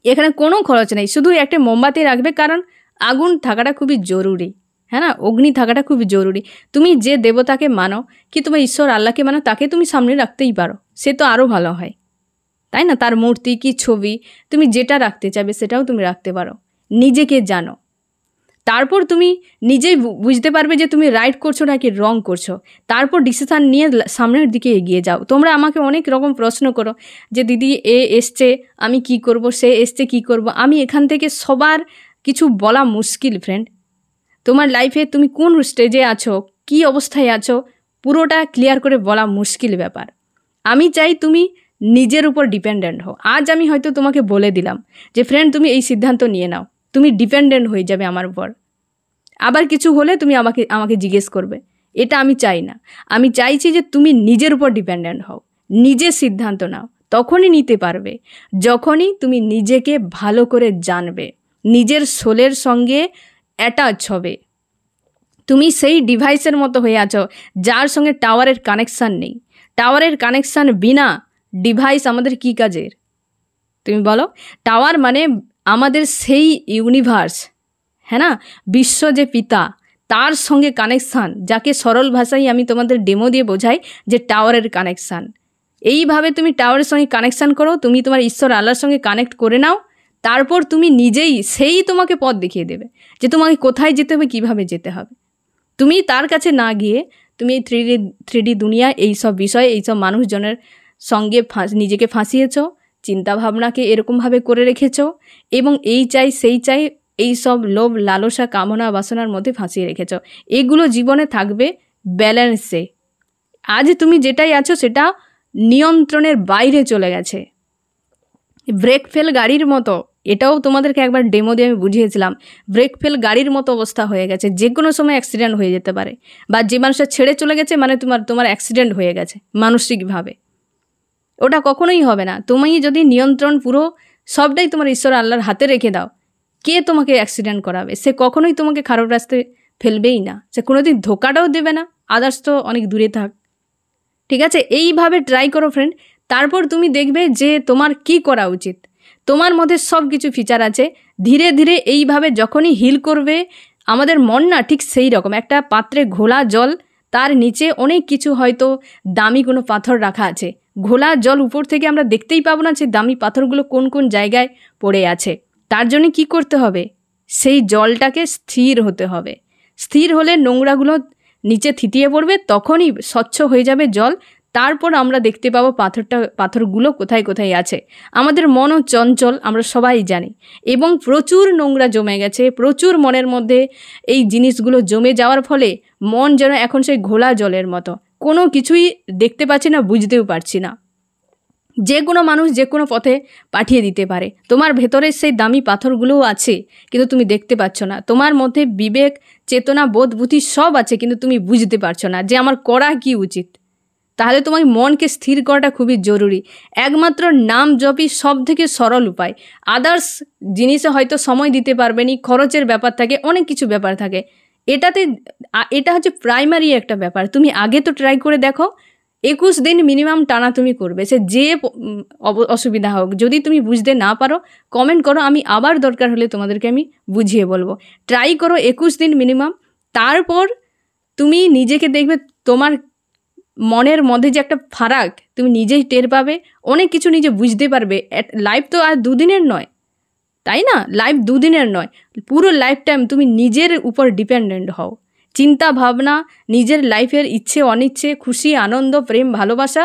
এখানে কোনো খরচ নেই। শুধু একটা মোমবাতি রাখবে, কারণ আগুন থাকাটা খুবই জরুরি, হ্যাঁ না, অগ্নি থাকাটা খুবই জরুরি। তুমি যে দেবতাকে মানো, কি তোমার ঈশ্বর আল্লাহকে মানো, তাকে তুমি সামনে রাখতেই পারো, সে তো আরও ভালো হয়, তাই না? তার মূর্তি কি ছবি, তুমি যেটা রাখতে চাইবে সেটাও তুমি রাখতে পারো। নিজেকে জানো, তারপর তুমি নিজেই বুঝতে পারবে যে তুমি রাইট করছো নাকি রং করছো। তারপর ডিসিশান নিয়ে সামনের দিকে এগিয়ে যাও। তোমরা আমাকে অনেক রকম প্রশ্ন করো যে দিদি এ এসছে আমি কি করব, সে এসছে কি করব। আমি এখান থেকে সবার কিছু বলা মুশকিল ফ্রেন্ড। তোমার লাইফে তুমি কোন স্টেজে আছো, কি অবস্থায় আছো, পুরোটা ক্লিয়ার করে বলা মুশকিল ব্যাপার। আমি চাই তুমি নিজের উপর ডিপেন্ডেন্ট হও। আজ আমি হয়তো তোমাকে বলে দিলাম যে ফ্রেন্ড তুমি এই সিদ্ধান্ত নিয়ে নাও, তুমি ডিপেন্ডেন্ট হয়ে যাবে আমার উপর। আবার কিছু হলে তুমি আমাকে জিজ্ঞেস করবে, এটা আমি চাই না। আমি চাইছি যে তুমি নিজের উপর ডিপেন্ডেন্ট হও, নিজের সিদ্ধান্ত নাও। তখনই নিতে পারবে যখনই তুমি নিজেকে ভালো করে জানবে, নিজের সোলের সঙ্গে অ্যাটাচ হবে। তুমি সেই ডিভাইসের মতো হয়ে আছো যার সঙ্গে টাওয়ারের কানেকশান নেই। টাওয়ারের কানেকশান বিনা ডিভাইস আমাদের কী কাজের? তুমি বলো। টাওয়ার মানে আমাদের সেই ইউনিভার্স, হ্যাঁ না, বিশ্ব যে পিতা, তার সঙ্গে কানেকশান, যাকে সরল ভাষায় আমি তোমাদের ডেমো দিয়ে বোঝাই যে টাওয়ারের কানেকশান। এইভাবে তুমি টাওয়ারের সঙ্গে কানেকশান করো, তুমি তোমার ঈশ্বর আল্লাহর সঙ্গে কানেক্ট করে নাও। তারপর তুমি নিজেই, সেই তোমাকে পথ দেখিয়ে দেবে যে তোমাকে কোথায় যেতে হবে, কীভাবে যেতে হবে। তুমি তার কাছে না গিয়ে তুমি এই থ্রিডি দুনিয়া, এইসব বিষয়, এইসব মানুষজনের সঙ্গে নিজেকে ফাঁসিয়েছ, চিন্তাভাবনাকে এরকমভাবে করে রেখেছ, এবং এই চাই সেই চাই, এই সব লোভ লালসা কামনা বাসনার মধ্যে ফাঁসিয়ে রেখেছ। এগুলো জীবনে থাকবে ব্যালেন্সে। আজ তুমি যেটাই আছো সেটা নিয়ন্ত্রণের বাইরে চলে গেছে, ব্রেক ফেল গাড়ির মতো। এটাও তোমাদেরকে একবার ডেমো দিয়ে আমি বুঝিয়েছিলাম। ব্রেক ফেল গাড়ির মতো অবস্থা হয়ে গেছে, যে কোনো সময় অ্যাক্সিডেন্ট হয়ে যেতে পারে। বা যে মানুষটা ছেড়ে চলে গেছে মানে তোমার অ্যাক্সিডেন্ট হয়ে গেছে মানসিকভাবে, ওটা কখনোই হবে না। তুমি যদি নিয়ন্ত্রণ পুরো সবটাই তোমার ঈশ্বর আল্লাহর হাতে রেখে দাও, কে তোমাকে অ্যাক্সিডেন্ট করাবে? সে কখনোই তোমাকে খারাপ রাস্তায় ফেলবেই না, সে কোনোদিন ধোকাটাও দেবে না। আদার্স তো অনেক দূরে থাক, ঠিক আছে? এইভাবে ট্রাই করো ফ্রেন্ড। তারপর তুমি দেখবে যে তোমার কি করা উচিত। তোমার মধ্যে সব কিছু ফিচার আছে। ধীরে ধীরে এইভাবে যখনই হিল করবে, আমাদের মন না ঠিক সেই রকম একটা পাত্রে ঘোলা জল, তার নিচে অনেক কিছু হয়তো দামি কোনো পাথর রাখা আছে। ঘোলা জল উপর থেকে আমরা দেখতেই পাবো না যে দামি পাথরগুলো কোন কোন জায়গায় পড়ে আছে। তার জন্য কি করতে হবে? সেই জলটাকে স্থির হতে হবে। স্থির হলে নোংরাগুলো নিচে থিতিয়ে পড়বে, তখনই স্বচ্ছ হয়ে যাবে জল। তারপর আমরা দেখতে পাবো পাথরগুলো কোথায় কোথায় আছে। আমাদের মনও চঞ্চল, আমরা সবাই জানি, এবং প্রচুর নোংরা জমে গেছে। প্রচুর মনের মধ্যে এই জিনিসগুলো জমে যাওয়ার ফলে মন যেন এখন সেই ঘোলা জলের মতো, কোনো কিছুই দেখতে পাচ্ছি না, বুঝতেও পারছি না। যে কোনো মানুষ যে কোনো পথে পাঠিয়ে দিতে পারে। তোমার ভেতরে সেই দামি পাথরগুলোও আছে, কিন্তু তুমি দেখতে পাচ্ছ না। তোমার মধ্যে বিবেক, চেতনা, বোধ, বুদ্ধি সব আছে, কিন্তু তুমি বুঝতে পারছো না যে আমার করা কি উচিত। তাহলে তোমার মনকে স্থির করাটা খুবই জরুরি। একমাত্র নাম জপই সব থেকে সরল উপায়। আদার্স জিনিসে হয়তো সময় দিতে পারবে নি, খরচের ব্যাপার থাকে, অনেক কিছু ব্যাপার থাকে। এটা হচ্ছে প্রাইমারি একটা ব্যাপার। তুমি আগে তো ট্রাই করে দেখো, 21 দিন মিনিমাম টানা তুমি করবে, সে যে অসুবিধা হোক। যদি তুমি বুঝতে না পারো কমেন্ট করো, আমি আবার দরকার হলে তোমাদেরকে আমি বুঝিয়ে বলবো। ট্রাই করো 21 দিন মিনিমাম। তারপর তুমি নিজেকে দেখবে তোমার মনের মধ্যে যে একটা ফারাক তুমি নিজেই টের পাবে, অনেক কিছু নিজে বুঝতে পারবে। লাইফ তো আর দুদিনের নয়, তাই না? লাইফ দুদিনের নয়, পুরো লাইফ টাইম তুমি নিজের উপর ডিপেন্ডেন্ট হও। চিন্তা ভাবনা, নিজের লাইফের ইচ্ছে অনিচ্ছে, খুশি আনন্দ, প্রেম ভালোবাসা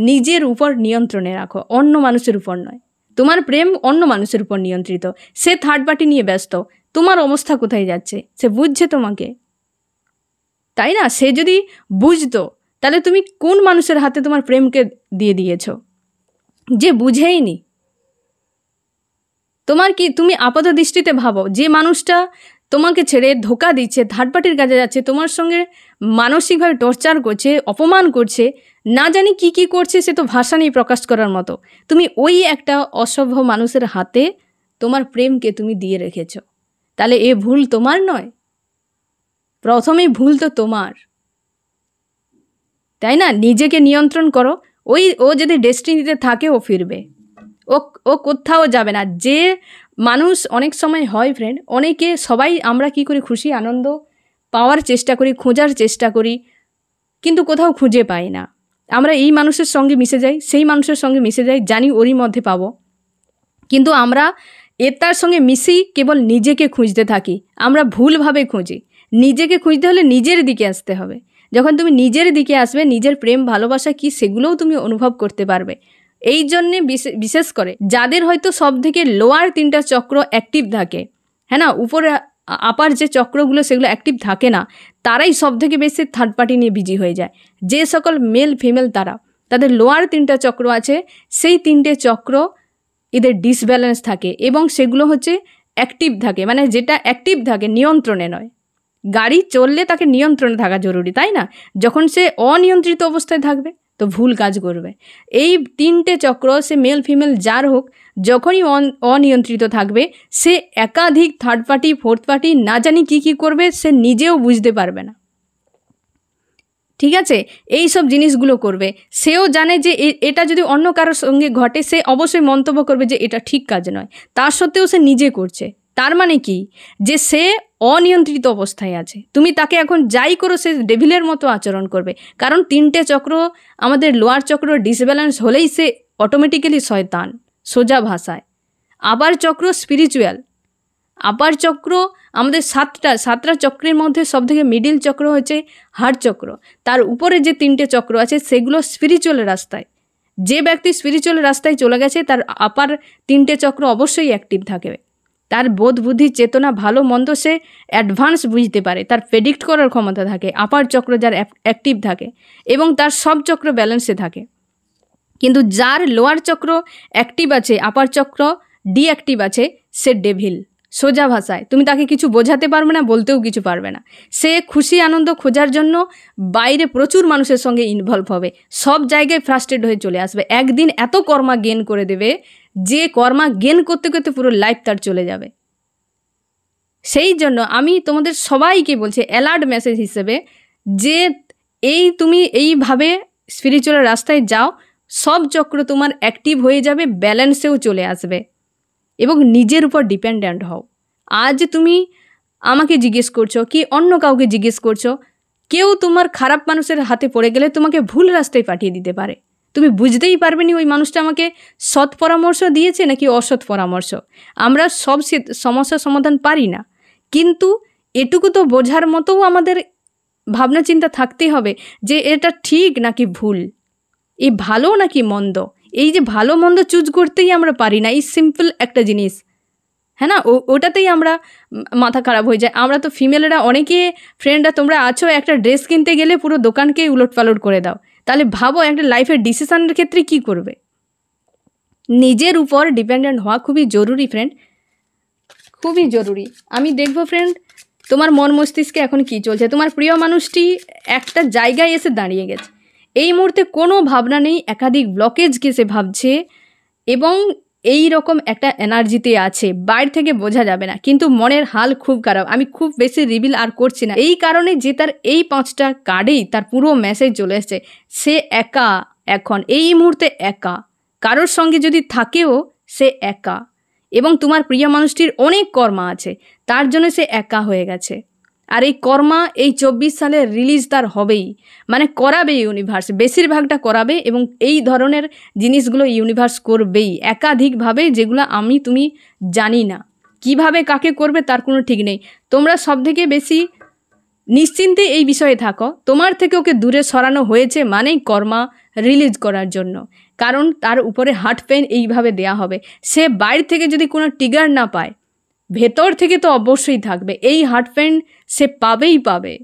নিজের উপর নিয়ন্ত্রণে রাখো, অন্য মানুষের উপর নয়। তোমার প্রেম অন্য মানুষের উপর নিয়ন্ত্রিত, সে থার্ড পার্টি নিয়ে ব্যস্ত। তোমার অবস্থা কোথায় যাচ্ছে সে বুঝছে তোমাকে, তাই না? সে যদি বুঝতো তাহলে তুমি কোন মানুষের হাতে তোমার প্রেমকে দিয়ে দিয়েছ? যে বুঝেইনি। তোমার কি, তুমি আপাত দৃষ্টিতে ভাবো যে মানুষটা তোমাকে ছেড়ে ধোকা দিচ্ছে, থার্ড পার্টির কাছে যাচ্ছে, তোমার সঙ্গে মানসিকভাবে টর্চার করছে, অপমান করছে, না জানি কি কি করছে, সে তো ভাষা নেই প্রকাশ করার মতো। তুমি ওই একটা অসভ্য মানুষের হাতে তোমার প্রেমকে তুমি দিয়ে রেখেছ। তাহলে এ ভুল তোমার নয়? প্রথমেই ভুল তো তোমার, তাই না? নিজেকে নিয়ন্ত্রণ করো। ও যদি ডেস্টিনিতে থাকে ও ফিরবে, ও কোথাও যাবে না। যে মানুষ অনেক সময় হয় ফ্রেন্ড, সবাই আমরা কি করি, খুশি আনন্দ পাওয়ার চেষ্টা করি, খোঁজার চেষ্টা করি, কিন্তু কোথাও খুঁজে পাই না। আমরা এই মানুষের সঙ্গে মিশে যাই, সেই মানুষের সঙ্গে মিশে যাই, জানি ওরই মধ্যে পাবো, কিন্তু আমরা তার সঙ্গে মিশি কেবল নিজেকে খুঁজতে থাকি। আমরা ভুলভাবে খুঁজি। নিজেকে খুঁজতে হলে নিজের দিকে আসতে হবে। যখন তুমি নিজের দিকে আসবে, নিজের প্রেম ভালোবাসা কি সেগুলোও তুমি অনুভব করতে পারবে। এই জন্যে বিশেষ করে যাদের হয়তো সব থেকে লোয়ার 3টা চক্র অ্যাক্টিভ থাকে, হ্যাঁ না, উপরে আপার যে চক্রগুলো সেগুলো অ্যাক্টিভ থাকে না, তারাই সব থেকে বেশি থার্ড পার্টি নিয়ে বিজি হয়ে যায়। যে সকল মেল ফিমেল তাদের লোয়ার 3টা চক্র আছে, সেই 3টে চক্র এদের ডিসব্যালেন্স থাকে এবং সেগুলো হচ্ছে অ্যাক্টিভ থাকে। মানে যেটা অ্যাক্টিভ থাকে নিয়ন্ত্রণে নয়। গাড়ি চললে তাকে নিয়ন্ত্রণে থাকা জরুরি, তাই না? যখন সে অনিয়ন্ত্রিত অবস্থায় থাকবে তো ভুল কাজ করবে। এই 3টে চক্র, সে মেল ফিমেল যার হোক, যখনই অনিয়ন্ত্রিত থাকবে, সে একাধিক থার্ড পার্টি, ফোর্থ পার্টি না জানি কি কি করবে, সে নিজেও বুঝতে পারবে না। ঠিক আছে, এই সব জিনিসগুলো করবে। সেও জানে যে এটা যদি অন্য কারোর সঙ্গে ঘটে, সে অবশ্যই মন্তব্য করবে যে এটা ঠিক কাজ নয়। তা সত্ত্বেও সে নিজে করছে। তার মানে কি, যে সে অনিয়ন্ত্রিত অবস্থায় আছে। তুমি তাকে এখন যাই করো, সে ডেভিলের মতো আচরণ করবে। কারণ 3টে চক্র, আমাদের লোয়ার চক্র ডিসব্যালেন্স হলেই সে অটোমেটিক্যালি শয়তান, সোজা ভাষায়। আপার চক্র স্পিরিচুয়াল। আপার চক্র আমাদের 7টা চক্রের মধ্যে সবথেকে মিডিল চক্র হচ্ছে হার্ট চক্র। তার উপরে যে 3টে চক্র আছে সেগুলো স্পিরিচুয়াল রাস্তায়। যে ব্যক্তি স্পিরিচুয়াল রাস্তায় চলে গেছে, তার আপার 3টে চক্র অবশ্যই অ্যাক্টিভ থাকবে। তার বোধ বুদ্ধি চেতনা ভালো মন্দ সে অ্যাডভান্স বুঝতে পারে, তার প্রেডিক্ট করার ক্ষমতা থাকে আপার চক্র যার অ্যাক্টিভ থাকে, এবং তার সব চক্র ব্যালেন্সে থাকে। কিন্তু যার লোয়ার চক্র অ্যাক্টিভ আছে, আপার চক্র ডিঅ্যাক্টিভ আছে, সে ডেভিল। সোজা ভাষায় তুমি তাকে কিছু বোঝাতে পারবে না, বলতেও কিছু পারবে না। সে খুশি আনন্দ খোঁজার জন্য বাইরে প্রচুর মানুষের সঙ্গে ইনভলভ হবে, সব জায়গায় ফ্রাস্ট্রেট হয়ে চলে আসবে। একদিন এত কর্মা গেন করে দেবে যে কর্মা গেন করতে করতে পুরো লাইফ তার চলে যাবে। সেই জন্য আমি তোমাদের সবাইকে বলছি অ্যালার্ট মেসেজ হিসেবে, যে তুমি এইভাবে স্পিরিচুয়াল রাস্তায় যাও, সব চক্র তোমার অ্যাক্টিভ হয়ে যাবে, ব্যালেন্সেও চলে আসবে, এবং নিজের উপর ডিপেন্ডেন্ট হও। আজ তুমি আমাকে জিজ্ঞেস করছো কি অন্য কাউকে জিজ্ঞেস করছো, কেউ তোমার খারাপ মানুষের হাতে পড়ে গেলে তোমাকে ভুল রাস্তায় পাঠিয়ে দিতে পারে। তুমি বুঝতেই পারবে না ওই মানুষটা আমাকে সৎ পরামর্শ দিয়েছে নাকি অসৎ পরামর্শ। আমরা সব সমস্যার সমাধান পারি না, কিন্তু এটুকু তো বোঝার মতোও আমাদের ভাবনা চিন্তা থাকতেই হবে যে এটা ঠিক নাকি ভুল, এই ভালো নাকি মন্দ। এই যে ভালো মন্দ চুজ করতেই আমরা পারি না, এই সিম্পল একটা জিনিস, হ্যাঁ না, ওটাতেই আমরা মাথা খারাপ হয়ে যায়। আমরা তো ফিমেলরা অনেকে ফ্রেন্ডরা তোমরা আছো, একটা ড্রেস কিনতে গেলে পুরো দোকানকেই উলট পালট করে দাও। তাহলে ভাবো একটা লাইফের ডিসিশনের ক্ষেত্রে কি করবে। নিজের উপর ডিপেন্ডেন্ট হওয়া খুবই জরুরি ফ্রেন্ড, খুবই জরুরি। আমি দেখব ফ্রেন্ড তোমার মন মস্তিষ্কে এখন কি চলছে। তোমার প্রিয় মানুষটি একটা জায়গায় এসে দাঁড়িয়ে গেছে, এই মুহূর্তে কোনো ভাবনা নেই, একাধিক ব্লকেজকে সে ভাবছে এবং এই রকম একটা এনার্জিতে আছে, বাইরে থেকে বোঝা যাবে না, কিন্তু মনের হাল খুব খারাপ। আমি খুব বেশি রিভিল আর করছি না, এই কারণে যে তার এই 5টা কার্ডেই তার পুরো মেসেজ চলে এসেছে। সে একা, এখন এই মুহূর্তে একা, কারোর সঙ্গে যদি থাকেও সে একা, এবং তোমার প্রিয় মানুষটির অনেক কর্মা আছে, তার জন্য সে একা হয়ে গেছে। আর এই কর্মা এই 24 সালে রিলিজ তার হবেই, মানে করাবে ইউনিভার্স, বেশিরভাগটা করাবে, এবং এই ধরনের জিনিসগুলো ইউনিভার্স করবেই একাধিকভাবে, যেগুলো আমি তুমি জানি না কিভাবে কাকে করবে তার কোনো ঠিক নেই। তোমরা সবথেকে বেশি নিশ্চিন্তে এই বিষয়ে থাকো, তোমার থেকে ওকে দূরে সরানো হয়েছে মানেই কর্মা রিলিজ করার জন্য, কারণ তার উপরে হার্ট পেন এইভাবে দেয়া হবে। সে বাইরে থেকে যদি কোনো ট্রিগার না পায়, ভেতর থেকে তো অবশ্যই থাকবে, এই হার্ট পেন সে পাবেই পাবে।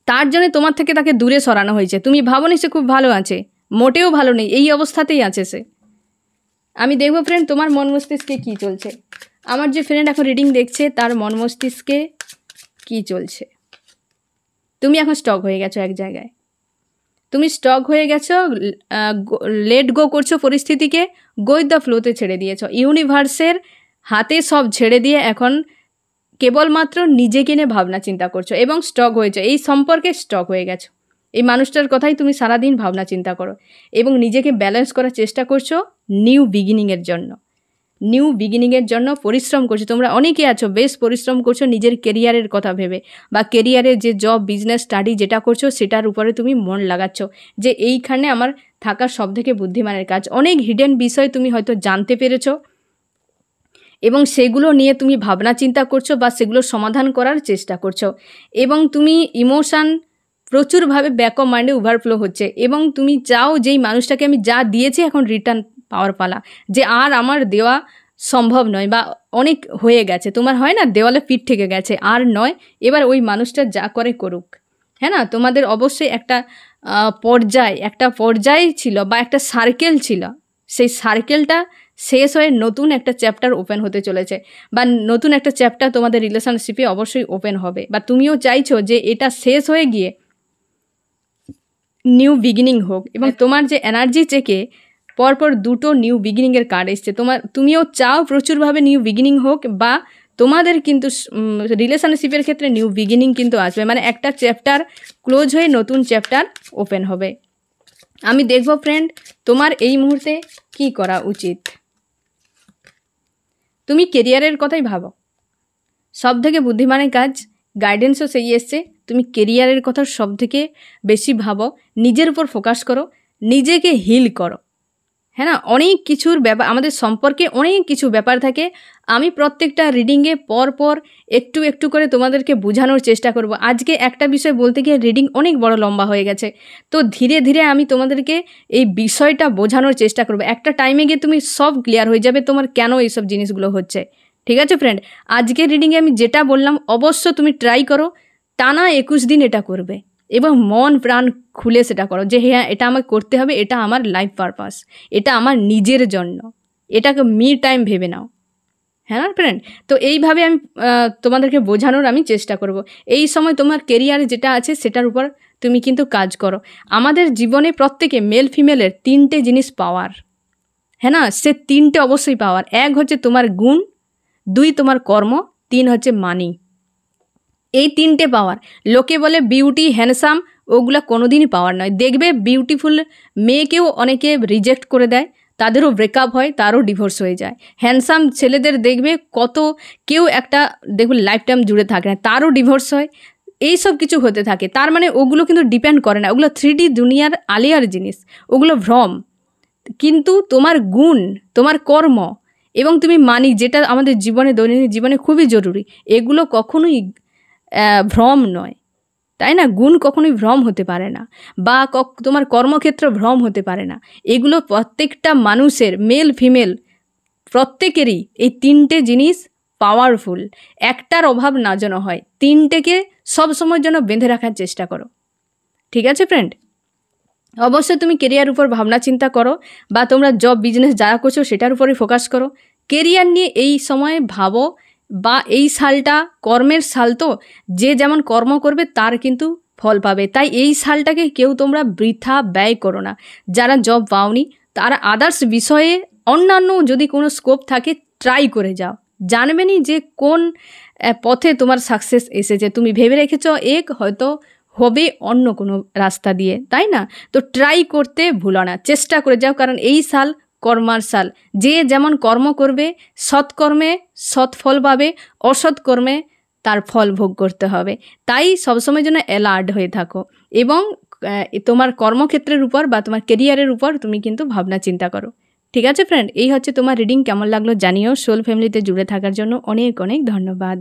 তার জন্য তোমার থেকে তাকে দূরে সরানো হয়েছে। তুমি ভাবোনি সে খুব ভালো আছে, মোটেও ভালো নেই, এই অবস্থাতেই আছে সে। আমি দেখবো ফ্রেন্ড তোমার মন মস্তিষ্কে কী চলছে। আমার যে ফ্রেন্ড এখন রিডিং দেখছে তার মন মস্তিষ্কে কী চলছে। তুমি এখন স্টক হয়ে গেছো এক জায়গায়, তুমি স্টক হয়ে গেছো, লেট গো করছো পরিস্থিতিকে, গো উইথ দ্য ফ্লোতে ছেড়ে দিয়েছো, ইউনিভার্সের হাতে সব ছেড়ে দিয়ে এখন কেবলমাত্র নিজেকে নিয়ে ভাবনা চিন্তা করছো এবং স্টক হয়েছো, এই সম্পর্কে স্টক হয়ে গেছো। এই মানুষটার কথাই তুমি সারাদিন ভাবনা চিন্তা করো এবং নিজেকে ব্যালেন্স করার চেষ্টা করছো নিউ বিগিনিংয়ের জন্য। নিউ বিগিনিংয়ের জন্য পরিশ্রম করছো, তোমরা অনেকে আছো বেশ পরিশ্রম করছো নিজের কেরিয়ারের কথা ভেবে, বা কেরিয়ারে যে জব, বিজনেস, স্টাডি যেটা করছো সেটার উপরে তুমি মন লাগাচ্ছ, যে এইখানে আমার থাকার সবথেকে বুদ্ধিমানের কাজ। অনেক হিডেন বিষয় তুমি হয়তো জানতে পেরেছো এবং সেগুলো নিয়ে তুমি ভাবনা চিন্তা করছো বা সেগুলো সমাধান করার চেষ্টা করছো, এবং তুমি ইমোশান প্রচুরভাবে ব্যাক অফ মাইন্ডে ওভারফ্লো হচ্ছে, এবং তুমি চাও যেই মানুষটাকে আমি যা দিয়েছি এখন রিটার্ন পাওয়ার পালা, যে আর আমার দেওয়া সম্ভব নয় বা অনেক হয়ে গেছে। তোমার হয় না দেওয়ালে পিঠ থেকে গেছে, আর নয়, এবার ওই মানুষটা যা করে করুক। হ্যাঁ না, তোমাদের অবশ্যই একটা পর্যায় ছিল বা একটা সার্কেল ছিল, সেই সার্কেলটা শেষ হয়ে নতুন একটা চ্যাপ্টার ওপেন হতে চলেছে, বা নতুন একটা চ্যাপ্টার তোমাদের রিলেশনশিপে অবশ্যই ওপেন হবে, বা তুমিও চাইছো যে এটা শেষ হয়ে গিয়ে নিউ বিগিনিং হোক। এবং তোমার যে এনার্জি চেকে পরপর 2টো নিউ বিগিনিংয়ের কার্ড এসছে, তুমিও চাও প্রচুরভাবে নিউ বিগিনিং হোক, বা তোমাদের কিন্তু রিলেশনশিপের ক্ষেত্রে নিউ বিগিনিং কিন্তু আসবে, মানে একটা চ্যাপ্টার ক্লোজ হয়ে নতুন চ্যাপ্টার ওপেন হবে। আমি দেখব ফ্রেন্ড তোমার এই মুহূর্তে কি করা উচিত। তুমি কেরিয়ারের কথাই ভাবো, সবথেকে বুদ্ধিমানের কাজ, গাইডেন্সও সেই এসছে, তুমি কেরিয়ারের কথা সবথেকে বেশি ভাবো, নিজের উপর ফোকাস করো, নিজেকে হিল করো। হ্যাঁ না, অনেক কিছুর ব্যাপার, আমাদের সম্পর্কে অনেক কিছু ব্যাপার থাকে। আমি প্রত্যেকটা রিডিংয়ে পর একটু একটু করে তোমাদেরকে বোঝানোর চেষ্টা করব। আজকে একটা বিষয় বলতে গিয়ে রিডিং অনেক বড় লম্বা হয়ে গেছে, তো ধীরে ধীরে আমি তোমাদেরকে এই বিষয়টা বোঝানোর চেষ্টা করব। একটা টাইমে গিয়ে তুমি সব ক্লিয়ার হয়ে যাবে তোমার কেন এইসব জিনিসগুলো হচ্ছে। ঠিক আছে ফ্রেন্ড, আজকের রিডিংয়ে আমি যেটা বললাম অবশ্য তুমি ট্রাই করো, টানা 21 দিন এটা করবে এবং মন প্রাণ খুলে সেটা করো, যে হ্যাঁ এটা আমাকে করতে হবে, এটা আমার লাইফ পারপাস, এটা আমার নিজের জন্য, এটাকে মি টাইম ভেবে নাও। হ্যাঁ না ফ্রেন্ড, তো এইভাবে আমি তোমাদেরকে বোঝানোর আমি চেষ্টা করব। এই সময় তোমার কেরিয়ারে যেটা আছে সেটার উপর তুমি কিন্তু কাজ করো। আমাদের জীবনে প্রত্যেকে মেল ফিমেলের 3টে জিনিস পাওয়ার, হ্যাঁ না, সে 3টে অবশ্যই পাওয়ার। 1 হচ্ছে তোমার গুণ, 2 তোমার কর্ম, 3 হচ্ছে মানি। এই 3টে পাওয়ার। লোকে বলে বিউটি, হ্যান্ডসাম, ওগুলা কোনোদিনই পাওয়ার নয়। দেখবে বিউটিফুল মেয়েকেও অনেকে রিজেক্ট করে দেয়, তাদেরও ব্রেকআপ হয়, তারও ডিভোর্স হয়ে যায়। হ্যান্ডসাম ছেলেদের দেখবে কেউ একটা দেখবে লাইফ টাইম জুড়ে থাকে না, তারও ডিভোর্স হয়। এই সব কিছু হতে থাকে, তার মানে ওগুলো কিন্তু ডিপেন্ড করে না, ওগুলো 3D দুনিয়ার আলিয়ার জিনিস, ওগুলো ভ্রম। কিন্তু তোমার গুণ, তোমার কর্ম এবং তুমি মানি, যেটা আমাদের জীবনে, দৈনন্দিন জীবনে খুবই জরুরি, এগুলো কখনোই ভ্রম নয়, তাই না? গুণ কখনোই ভ্রম হতে পারে না, বা তোমার কর্মক্ষেত্র ভ্রম হতে পারে না। এগুলো প্রত্যেকটা মানুষের, মেল ফিমেল প্রত্যেকেরই এই 3টে জিনিস পাওয়ারফুল। একটার অভাব না যেন হয়, 3টেকে সবসময়ের জন্য বেঁধে রাখার চেষ্টা করো। ঠিক আছে ফ্রেন্ড, অবশ্যই তুমি কেরিয়ার উপর ভাবনা চিন্তা করো, বা তোমরা জব বিজনেস যারা করছো সেটার উপরে ফোকাস করো। কেরিয়ার নিয়ে এই সময়ে ভাবো, বা এই সালটা কর্মের সাল, তো যে যেমন কর্ম করবে তার কিন্তু ফল পাবে। তাই এই সালটাকে কেউ তোমরা বৃথা ব্যয় করো না। যারা জব পাওনি তারা আদার্স বিষয়ে অন্যান্য যদি কোনো স্কোপ থাকে ট্রাই করে যাও, জানবেনি যে কোন পথে তোমার সাকসেস এসেছে। তুমি ভেবে রেখেছো এক, হয়তো হবে অন্য কোনো রাস্তা দিয়ে, তাই না? তো ট্রাই করতে ভুলো না, চেষ্টা করে যাও, কারণ এই সাল কর্মার সাল। যে যেমন কর্ম করবে, সৎকর্মে সৎ ফল পাবে, অসৎ কর্মে তার ফল ভোগ করতে হবে। তাই সবসময় যেন অ্যালার্ট হয়ে থাকো, এবং তোমার কর্মক্ষেত্রের উপর বা তোমার কেরিয়ারের উপর তুমি কিন্তু ভাবনা চিন্তা করো। ঠিক আছে ফ্রেন্ড, এই হচ্ছে তোমার রিডিং। কেমন লাগলো জানিও। সোল ফ্যামিলিতে জুড়ে থাকার জন্য অনেক অনেক ধন্যবাদ।